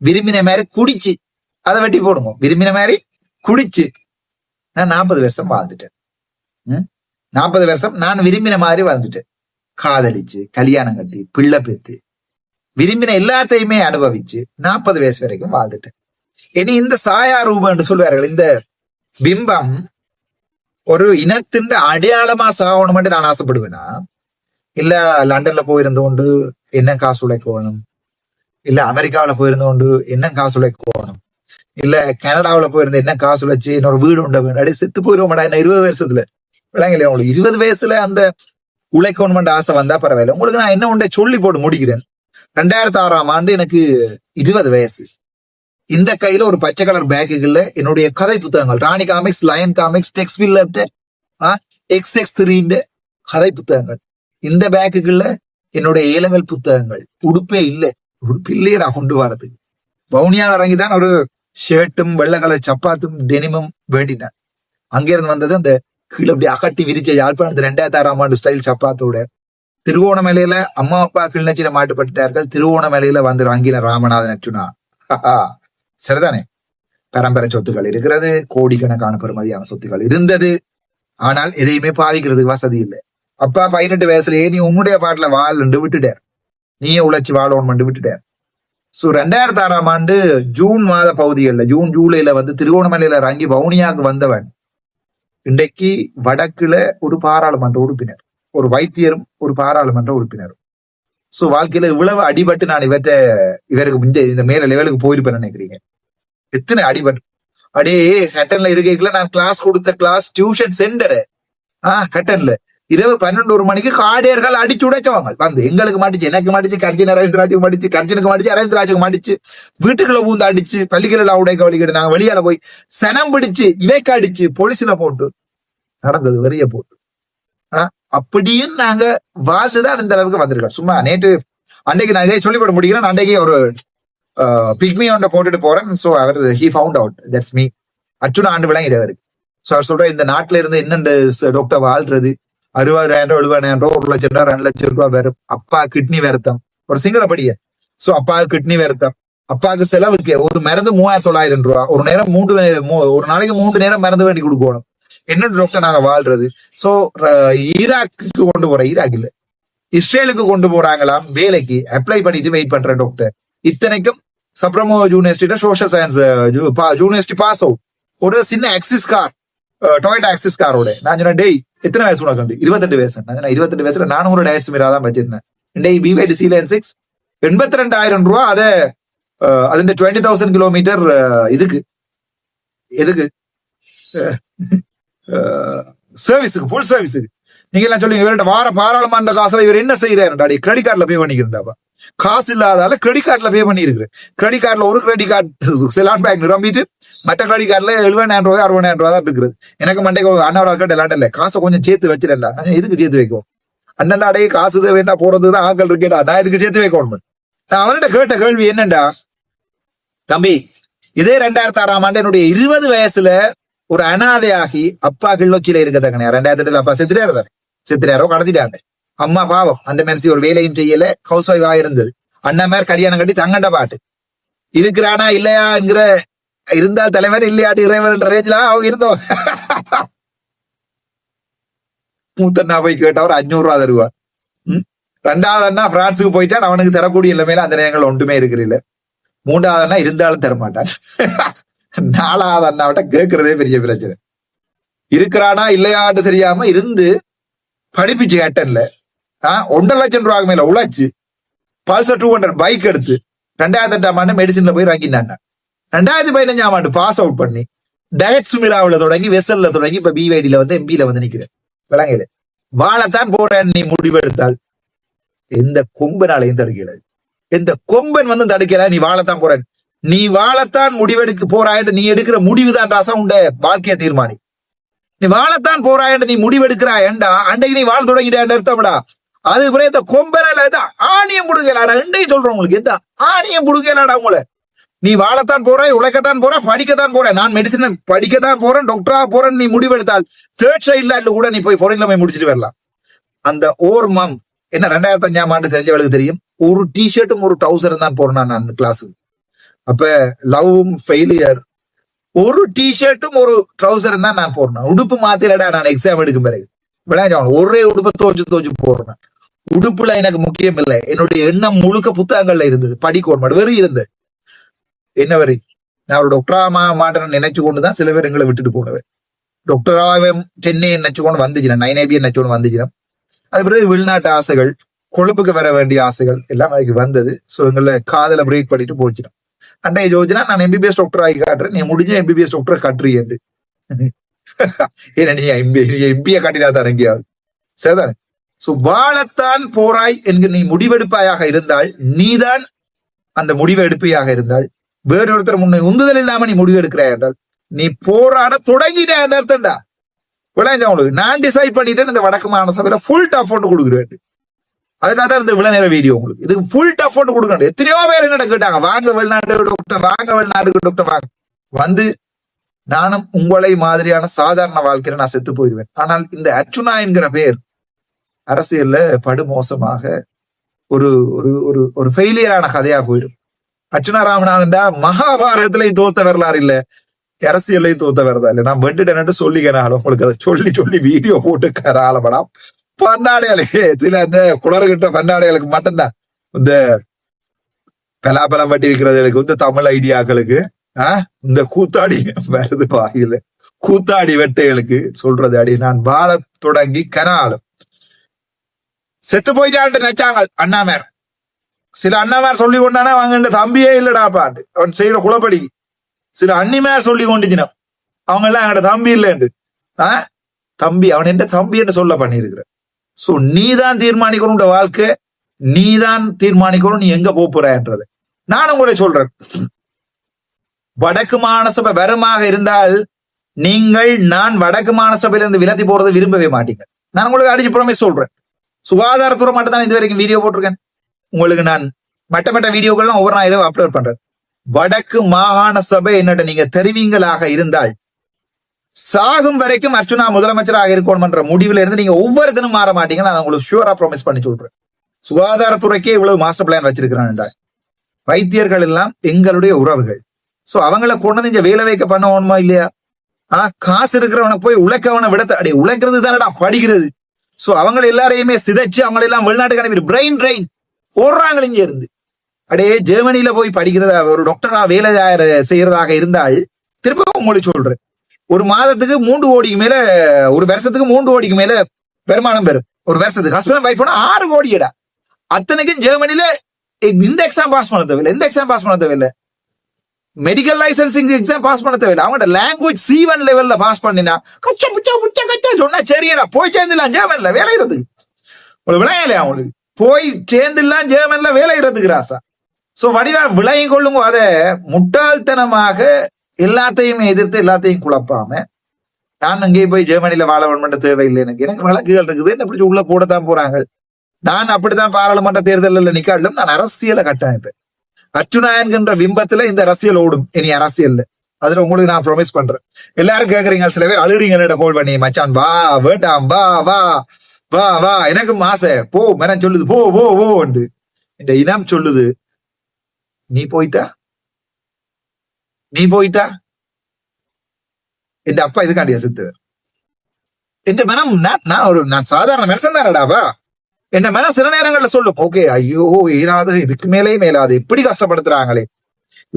விரும்பின மாதிரி குடிச்சு அதை வெட்டி போடுங்க. விரும்பின மாதிரி குடிச்சு நான் 40 வருஷம் வாழ்ந்துட்டேன். 40 வருஷம் நான் விரும்பின மாதிரி வாழ்ந்துட்டேன். காதலிச்சு, கல்யாணம் கட்டி, பிள்ளை பெத்து, விரும்பின எல்லாத்தையுமே அனுபவிச்சு 40 வயசு வரைக்கும் வாழ்ந்துட்டேன். இனி இந்த சாயா ரூபம் என்று சொல்வார்கள், இந்த பிம்பம் ஒரு இனத்தின் அடையாளமா சாகணும்னு நான் ஆசைப்படுவேனா? இல்ல லண்டன்ல போயிருந்து கொண்டு என்ன காசு உழைக்க வேணும், இல்ல அமெரிக்காவில போயிருந்து கொண்டு என்ன காசு உழைக்க வேணும், இல்ல கனடாவில போயிருந்த என்ன காசு வச்சு இன்னொரு வீடு உண்ட வேண்டாடி செத்து போயிருவோம்டா என்ன 20 வருஷத்துல விளங்கலையா உங்களுக்கு 20 வயசுல அந்த உழைக்கணும்ன்ற ஆசை வந்தா பரவாயில்ல. உங்களுக்கு நான் என்ன ஒன்றை சொல்லி போட்டு முடிக்கிறேன். 2006ஆம் ஆண்டு எனக்கு 20 வயசு. இந்த கையில ஒரு பச்சை கலர் பேக்குகள்ல என்னுடைய கதை புத்தகங்கள் ராணி காமிக்ஸ், லயன் காமிக்ஸ், டெக்ஸ்வில் XX3 கதை புத்தகங்கள். இந்த பேக்குகள்ல என்னுடைய ஏலவல் புத்தகங்கள். உடுப்பே இல்லை, உடுப்பு இல்லையடா கொண்டு வரதுக்கு. வவுனியாவில் இறங்கிதான் ஒரு ஷர்ட்டும் வெள்ளை கலர் சப்பாத்தும் டெனிமும் வேண்டினான். அங்கிருந்து வந்தது அந்த கீழே அப்படி அகட்டி விரிச்ச யாழ்ப்பாணத்து 2006ஆம் ஆண்டு ஸ்டைல் சப்பாத்தோட. திருவோணமலையில அம்மா அப்பா கிளிநொச்சியில மாட்டுப்பட்டார்கள். திருவோணமலையில வந்து வாங்கின ராமநாதன் அச்சுனா. சரிதானே? பரம்பரை சொத்துக்கள் இருக்கிறது, கோடிக்கணக்கான பெறுமதியான சொத்துக்கள் இருந்தது. ஆனால் எதையுமே பாவிக்கிறதுக்கு வசதி இல்லை. அப்பா 18 வயசுலயே நீ உன்னுடைய பாட்டுல வாழ்ந்து விட்டுட்டார், நீயே உழைச்சி வாழணும் விட்டுட்டார். சோ 2006ஆம் ஆண்டு ஜூன் மாத பகுதிகளில் ஜூன் ஜூலைல வந்து திருவோணமலையில இறங்கி வவுனியாவுக்கு வந்தவன் இன்றைக்கு வடக்குல ஒரு பாராளுமன்ற உறுப்பினர், ஒரு வைத்தியரும் ஒரு பாராளுமன்ற உறுப்பினரும். சோ வாழ்க்கையில இவ்வளவு அடிபட்டு நான் இவருக்கு இந்த மேல லெவலுக்கு போயிருப்பேன் நினைக்கிறீங்க? எத்தனை அடிபட்டு அடே ஹட்டன்ல இருக்கைக்குள்ள நான் கிளாஸ் கொடுத்த கிளாஸ் டியூஷன் சென்டரு ஹட்டன்ல இரவு 11 மணிக்கு காடையர்கள் அடிச்சு உடைச்சவங்க வந்து எங்களுக்கு மாட்டிச்சு, எனக்கு மாட்டிச்சு, கர்ஜன் அரவிந்தராஜுக்கு மாட்டிச்சு, கர்ஜனுக்கு மாட்டிச்சு, அரவிந்தராஜுக்கு மாட்டிச்சு, வீட்டுக்குள்ள பூந்து அடிச்சு, பள்ளிகளை உடைக்க வழிகிட்டு நாங்க வெளியால போய் சனம் பிடிச்சு இவைக்கு அடிச்சு பொலிசில போட்டு நடந்தது, வெறிய போட்டு. அப்படியும் நாங்க வாழ்ந்துதான் இந்த அளவுக்கு வந்திருக்கோம். சும்மா நேற்று அன்றைக்கு நான் இதை சொல்லிவிட முடிகிறேன். அன்றைக்கு ஒரு பிக்மி ஒன்றை போட்டுட்டு போறேன். ஸோ அவர் he found out that's me அச்சுனா ஆண்டு விளங்கிடுவாரு. ஸோ அவர் சொல்ற இந்த நாட்டுல இருந்து என்னென்ன டாக்டர் வாழ்றது 60,000 70,000 1 லட்சம் 2 லட்சம் ரூபாய் வரும். அப்பா கிட்னி வருத்தம், ஒரு சிங்கள படிய. சோ அப்பாவுக்கு கிட்னி வருத்தம், அப்பாவுக்கு செலவுக்கு ஒரு மருந்து 3,900 ரூபாய். ஒரு நேரம் ஒரு நாளைக்கு 3 நேரம் மருந்து வேண்டி கொடுக்கணும். என்ன டாக்டர் நாங்க வாழ்றது? சோ ஈராக்கு கொண்டு போற, ஈராக் இல்ல இஸ்ரேலுக்கு கொண்டு போறாங்களாம் வேலைக்கு. அப்ளை பண்ணிட்டு வெயிட் பண்ற டாக்டர். இத்தனைக்கும் சப்ரமோ யூனிவர்சிட்டியில social science university pass out. ஒரு சின்ன ஆக்சிஸ் கார், டொயோட்டா ஆக்சிஸ் காரோட. நான் சொன்னேன், டேய் எத்தனை வயசு உனக்கு? 22 வயசு. நான் 22 வயசுல நானும் ஒரு டயட்ஸ் மீரா தான் வச்சிருந்தேன். இன்றைக்கு BYD C-Line 6 82,000 ரூபாய். அதை അതിന്റെ 20,000 கிலோமீட்டர் இதுக்கு எதுக்கு சர்வீஸுக்கு, ஃபுல் சர்வீஸுக்கு. நீங்க எல்லாம் சொல்லுங்க, இவர்கிட்ட வார பாராளுமன்ற காசுல இவர் என்ன செய்யறாரு? கிரெடிட் கார்டுல பே பண்ணிக்கிறேன்டாப்பா. காசு இல்லாதால கிரெடிட் கார்டுல பே பண்ணி இருக்கு. கிரெடிட் கார்டுல ஒரு கிரெடிட் கார்டு செலான் பேங்க் நிரம்பிட்டு மற்ற கிரெடிட் கார்டுல 70,000 ரூபாய் 60,000 ரூபாய் தான் இருக்குது. எனக்கு மண்டைக்கு அண்ணா கேட்ட இல்லை, காசை கொஞ்சம் சேர்த்து வச்சிடல. எதுக்கு சேர்த்து வைக்கும்? அண்ணன் அடைய காசு வேண்டாம் போறதுதான் ஆக்கள் இருக்கேடா, நான் இதுக்கு சேர்த்து வைக்கணும். நான் அவன்கிட்ட கேட்ட கேள்வி என்னண்டா, தம்பி இதே 2006ஆம் ஆண்டு என்னுடைய 20 வயசுல ஒரு அனாதையாகி அப்பா கிள்ளொச்சியில இருக்கதாங்க. 2008 அப்பா செத்துறாரோ கடத்திட்டாங்க. அம்மா பாவம், அந்த மனசு ஒரு வேலையும் செய்யல, ஹவுஸ் ஒய்ஃபா இருந்தது. அண்ணன் மேல கல்யாணம் கட்டி தங்கண்ட பாட்டு இருக்கிறானா இல்லையா என்கிற, இருந்தால் தலைவர் இல்லையாட்டு இறைவன் என்ற ரேஞ்சில அவங்க இருந்தோம். மூத்தண்ணா போய் கேட்டா ஒரு 500 ரூபா தருவான். 2வது அண்ணா பிரான்ஸுக்கு போயிட்டான், அவனுக்கு தரக்கூடிய நிலைமையில அந்த நேரங்கள் ஒன்றுமே இருக்கிறில்ல. 3வது அண்ணா இருந்தாலும் தரமாட்டான். 4வது அண்ணாவிட்ட கேட்கறதே பெரிய பிரச்சனை. இருக்கிறானா இல்லையான்னு தெரியாம இருந்து படிப்பிச்சு கேட்டன்ல 1.5 லட்சம் ரூபாய்க்கு மேல உழைச்சு பல்சர் 200 பைக் எடுத்து 2008ஆம் ஆண்டு மெடிசின்ல போய் வாங்கினான். 2015ஆம் ஆண்டு பாஸ் அவுட் பண்ணி டயட்ஸ் மிராவில தொடங்கி வெசல்ல தொடங்கி இப்ப BYDல வந்து MPல வந்து நிக்கிறேன். விளங்கல வாழத்தான் போறேன். நீ முடிவெடுத்தால் எந்த கொம்பனாலையும் தடுக்கல, எந்த கொம்பன் வந்து தடுக்கல. நீ வாழத்தான் போறேன், நீ வாழத்தான் முடிவெடுக்க போறாய். நீ எடுக்கிற முடிவுதான் ராசா உண்ட வாழ்க்கைய தீர்மானி. நீ வாழத்தான் போறாய், நீ முடிவெடுக்கிறாயண்டா அன்றைக்கு நீ வாழ தொடங்கிட்டான்னு அர்த்தம்டா. அது பிறகு இந்த கொம்பனால ஆணியம் புடுங்கலாடா. இன்றைக்கு சொல்றேன் உங்களுக்கு, எந்த ஆணியம் புடுங்கலாடா உங்களை. நீ வாழத்தான் போறாய், உழைக்கத்தான் போற, படிக்கத்தான் போற. நான் மெடிசன் படிக்கத்தான் போறேன், டாக்டரா போறேன். நீ முடிவெடுத்தால் தேர்ட் சைட்ல கூட நீ போய் ஃபாரின்ல போய் முடிச்சுட்டு வரலாம். அந்த ஓர்மம் என்ன 2005ஆம் ஆண்டு தெரிஞ்சவளுக்கு தெரியும். ஒரு டிஷர்ட்டும் ஒரு டவுசரும் தான் போறேன் நான் கிளாஸுக்கு. அப்ப லவ்வும் ஃபெயிலியர், ஒரு டிஷர்ட்டும் ஒரு ட்ரௌசரும் தான் நான் போறேன். உடுப்பு மாத்திரடா நான் எக்ஸாம் எடுக்கும் பிறகு விளையாட ஒரே உடுப்பை தோச்சு போடுறேன். உடுப்புல எனக்கு முக்கியம் இல்லை, என்னுடைய எண்ணம் முழுக்க புத்தகங்கள்ல இருந்தது. படிக்கோர் மட்டும் வெறும் இருந்தது. என்ன வரி நான் ஒரு டாக்டரா மாட்டேன்னு நினைச்சு கொண்டுதான் சில பேர் எங்களை விட்டுட்டு போனவன். டாக்டராவே 10A நினைச்சு கொண்டு வந்துச்சுனா, 9AB நினைச்சு கொண்டு வந்துச்சுனா. அது பிறகு வெளிநாட்டு ஆசைகள், கொழுப்புக்கு வர வேண்டிய ஆசைகள் எல்லாம் அதுக்கு வந்தது. ஸோ எங்களை காதல பிரேக் பண்ணிட்டு போச்சுடும். அண்டைய யோஜனா நான் எம்பிபிஎஸ் டாக்டர் ஆகி காட்டுறேன், நீ முடிஞ்ச எம்பிபிஎஸ் டாக்டர் கட்டுறியன்று. ஏன்னா நீ எம்பியை காட்டினா தான் எங்கேயாவது சரிதானே. சோ வாழத்தான் போராய் என்கிற நீ முடிவெடுப்பாயாக இருந்தால், நீதான் அந்த முடிவை எடுப்பையாக இருந்தால், வேறொருத்தர் முன்னே உந்துதல் இல்லாம நீ முடிவு எடுக்கிறாய் என்றால் நீ போராட தொடங்கிட்ட அர்த்தம்டா. விளையாஞ்சா உங்களுக்கு நான் டிசைட் பண்ணிட்டேன் இந்த வடக்கு மாகாண சபையில ஃபுல் டஃப் ஒன்று கொடுக்குறேன். அதுக்காக தான் இந்த இவ்வளவு நேரம் வீடியோ உங்களுக்கு. இதுக்கு ஃபுல் டஃப் ஒன்று கொடுக்கணும். எத்தனையோ பேர் என்ன கேட்டாங்க, வாங்க வெளிநாட்டு டாக்டர், வாங்க வெளிநாட்டுக்கு டாக்டர், வாங்க வந்து நானும் உங்களை மாதிரியான சாதாரண வாழ்க்கையில நான் செத்து போயிடுவேன். ஆனால் இந்த அர்ச்சுனா என்கிற பேர் அரசியல்ல படுமோசமாக ஒரு ஒரு ஒரு ஒரு ஃபெயிலியரான கதையா போயிடும். அர்ச்சுனா ராமநாதன்டா மகாபாரதத்திலையும் தோத்த வரலாறு இல்ல, அரசியல்லையும் தோத்த வரதா இல்ல. நான் வெண்டுட்டேன்னு சொல்லிக்கிறேன் உங்களுக்கு, அதை சொல்லி சொல்லி வீடியோ போட்டு ஆளப்படாம். பன்னாடைகளுக்கு சில இந்த குளறுகிட்ட பன்னாடைகளுக்கு மட்டும்தான், இந்த பலாப்பழம் வட்டி விற்கிறதுகளுக்கு, இந்த தமிழ் ஐடியாக்களுக்கு, இந்த கூத்தாடி வருது வாயில கூத்தாடி வெட்டைகளுக்கு சொல்றது அடி. நான் வாழ தொடங்கி கனாலும் செத்து போயிட்டான்ட்டு நினைச்சாங்க அண்ணாமேர். சில அண்ணாமேர் சொல்லி கொண்டானா அவங்க தம்பியே இல்லடா பாட்டு அவன் செய்யற குளப்படி. சில அண்ணிமேர் சொல்லி கொண்டுச்சினா அவங்க எல்லாம் எங்கட தம்பி இல்லைன்னு. தம்பி அவன் என்ற தம்பி என்று சொல்ல பண்ணிருக்கிற. சோ நீதான் தீர்மானிக்கணும் வாழ்க்கை, நீதான் தீர்மானிக்கணும் நீ எங்க போறன்றது. நான் உங்களை சொல்றேன், வடக்கு மாகாண சபை வருமாக இருந்தால் நீங்கள் நான் வடக்கு மாகாண சபையில இருந்து விலத்தி போறதை விரும்பவே மாட்டீங்க. நான் உங்களுக்கு அடிச்சு ப்ராமிஸ் சொல்றேன். சுகாதாரத்துறை மட்டும் தான் இது வரைக்கும் வீடியோ போட்டிருக்கேன். உங்களுக்கு நான் மற்ற வீடியோக்கள்லாம் ஒவ்வொரு நாள் இரவு அப்லோட் பண்றேன். வடக்கு மாகாண சபை என்னட்ட நீங்க தெரிவிங்களாக இருந்தால் சாகும் வரைக்கும் அர்ச்சுனா முதலமைச்சராக இருக்கணும் என்ற முடிவுல இருந்து நீங்க ஒவ்வொருத்தனும் மாற மாட்டீங்க. நான் உங்களுக்கு ஷூரா ப்ராமிஸ் பண்ணி சொல்றேன். சுகாதாரத்துறைக்கே இவ்வளவு மாஸ்டர் பிளான் வச்சிருக்கிறான் என்றால் வைத்தியர்கள் எல்லாம் எங்களுடைய உறவுகள். சோ அவங்கள கொண்டு நீங்க வேலை வைக்க பண்ணணுமா இல்லையா? காசு இருக்கிறவனை போய் உழைக்கவனை விட அடி உழைக்கிறது தானடா படிக்கிறது. சோ அவங்க எல்லாரையுமே சிதைச்சு அவங்க எல்லாம் வெளிநாட்டுக்கு அனுப்பி பிரெயின் போடுறாங்க இங்க இருந்து. அப்படியே ஜெர்மனியில போய் படிக்கிறதா ஒரு டாக்டரா வேலை செய்யறதாக இருந்தால் திரும்ப உங்களுக்கு சொல்றேன், ஒரு மாதத்துக்கு 3 கோடிக்கு மேல, ஒரு வருஷத்துக்கு 3 கோடிக்கு மேல வருமானம் பெறும். ஒரு வருஷத்துக்கு ஹஸ்பண்ட் வைஃப் 6 கோடியடா. அத்தனைக்கும் ஜெர்மனில இந்த எக்ஸாம் பாஸ் பண்ண தேவையில்லை, எந்த எக்ஸாம் பாஸ் பண்ண தேவையில்லை, மெடிக்கல் லைசன்சிங் எக்ஸாம் பாஸ் பண்ண தேவையில்லை. அவங்களோட லாங்குவேஜ் C1 லெவல்ல பாஸ் பண்ணினா கச்சா சொன்னா சரியாடா போய் சேர்ந்துலாம் ஜெர்மன்ல வேலைறதுக்கு. உங்களுக்கு விளையாலையா? அவங்களுக்கு போய் சேர்ந்துலாம் ஜெர்மன்ல வேலைறதுக்கு ராசா. சோ வடிவா விளைய கொள்ளுங்க. அதை முட்டாள்தனமாக எல்லாத்தையும் எதிர்த்து எல்லாத்தையும் குழப்பாம நான் அங்கேயே போய் ஜெர்மனில வாழ வேண்ட தேவையில்லை. எனக்கு வழக்குகள் இருக்குது, என்ன பிடிச்சி உள்ள போடத்தான் போறாங்க. நான் அப்படித்தான் பாராளுமன்ற தேர்தலில் நிக்காட்டிலும் நான் அரசியலை கட்டமைப்பேன். அர்ச்சுனா என்கின்ற விம்பத்துல இந்த அரசியல் ஓடும். இனி அரசியல் அதுல உங்களுக்கு நான் ப்ராமிஸ் பண்றேன். எல்லாரும் கேக்குறீங்க, சில பேர் அழுறீங்க கோல் பண்ணி, மச்சான் வா வேண்டாம் வா வா வா வா எனக்கு ஆசை போ, மனம் சொல்லுது போ போ போண்டு. இந்த இனம் சொல்லுது நீ போயிட்டா என் அப்பா இதுக்காண்டியா செத்துவர். என் மனம் நான் சாதாரண மனுஷன் தானடாவா. என் மனம் சில நேரங்கள்ல சொல்லும், ஓகே ஐயோ ஏனாது இதுக்கு மேலாது இப்படி கஷ்டப்படுத்துறாங்களே,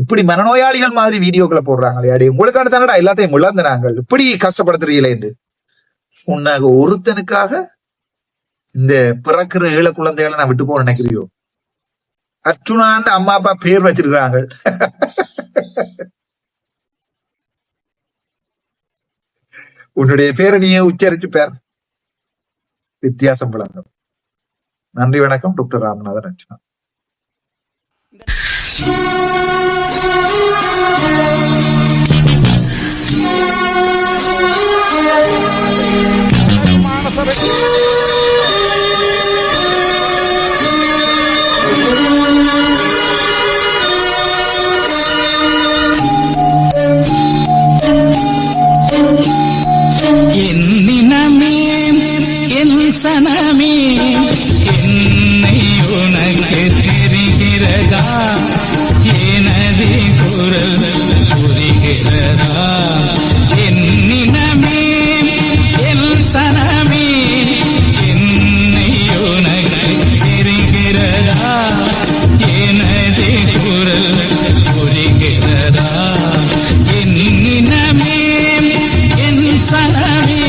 இப்படி மனநோயாளிகள் மாதிரி வீடியோக்களை போடுறாங்களே, அடி உங்களுக்கான தானடா எல்லாத்தையும் இழந்து நாங்கள் இப்படி கஷ்டப்படுத்துறீங்களேன்னு. உன்னாக ஒருத்தனுக்காக இந்த பிறக்கிற ஏழை குழந்தைகளை நான் விட்டு போக நினைக்கிறியோ? அர்ச்சுனான்னு அம்மா அப்பா பேர் வச்சிருக்கிறாங்க. உன்னுடைய பேரை நீயே உச்சரிச்சு பேர் வித்தியாசம் விளங்கும். நன்றி, வணக்கம். டாக்டர் ராமநாதன் அர்ச்சுனா. சனமே என்னை உனக்கு தெரிகிறதா, எனது குரல் புரிகிறதா, என்னினமே என் சனமே என்னை உனக்கு தெரிகிறதா, எனது குரல் புரிகிறதா, என்னினமே என் சனமே.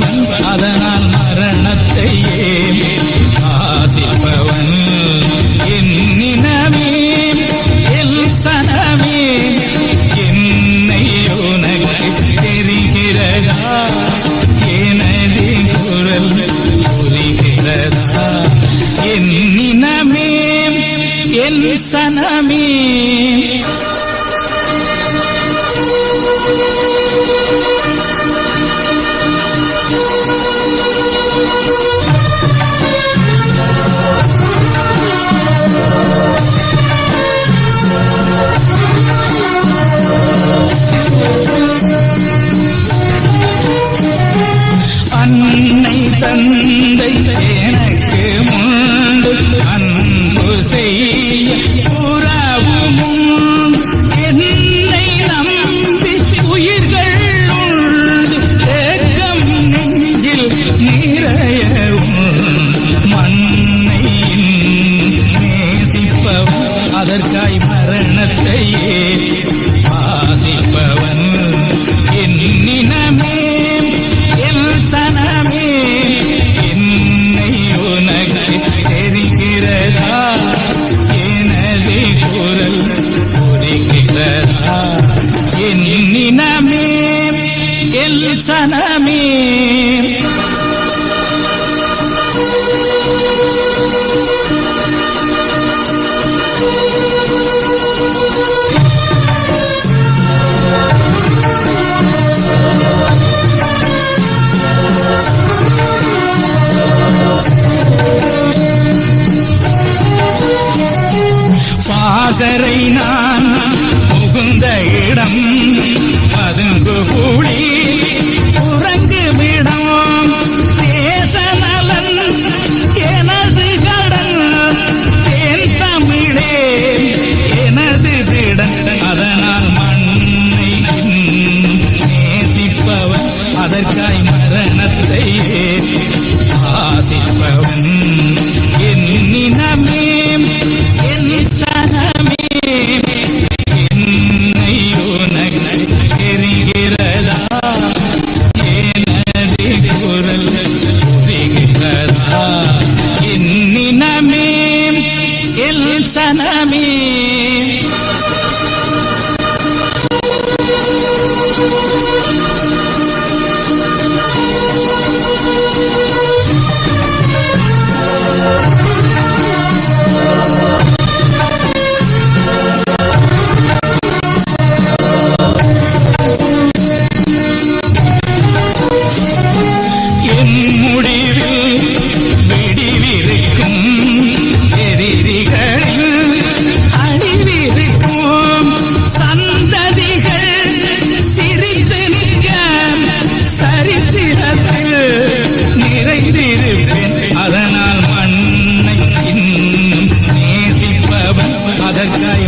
நேசிப்பவன் அதனால் மரணத்தையே ஆசிப்பவன் என்னினமே என் சனமே என்னை உனக்கு தெரிகிறதா எனது குரல் புரிகிறதா என்னினமே என் சனமே அன்னை தந்தை எனக்கு முண்டு அன்பு செய்ய உறவும் என்னை நம்பி உயிர்கள் உண்டு ஏக்கம் நெஞ்சில் நிறைய மண்ணை நேசிப்பவன் அதற்காய் மரணத்தையே ஆசிப்பவன் என்னினமே சனமே என்னை உனக்கு தெரிகிறதா எனது குரல் புரிகிறதா என்னினமே எல் சனமே பாசறை நான் புகுந்த இடம் பதுங்கு கூடி உறங்குமிடம் தேசநலன் எனது கடன் தேன் தமிழே எனது திடன் அதனால் மண்ணை நேசிப்பவன் அதற்காய் மரணத்தையே ஆசிப்பவன் என்னினமே என் சனமே என்னை உனக்கு தெரிகிறதா எனது குரல் புரிகிறதா என்னினமே என் சனமே சரித்திரத்தில் நிறைந்திருப்பேன் அதனால் மண்ணை இன்னும் நேசிப்பவன் அதற்காய்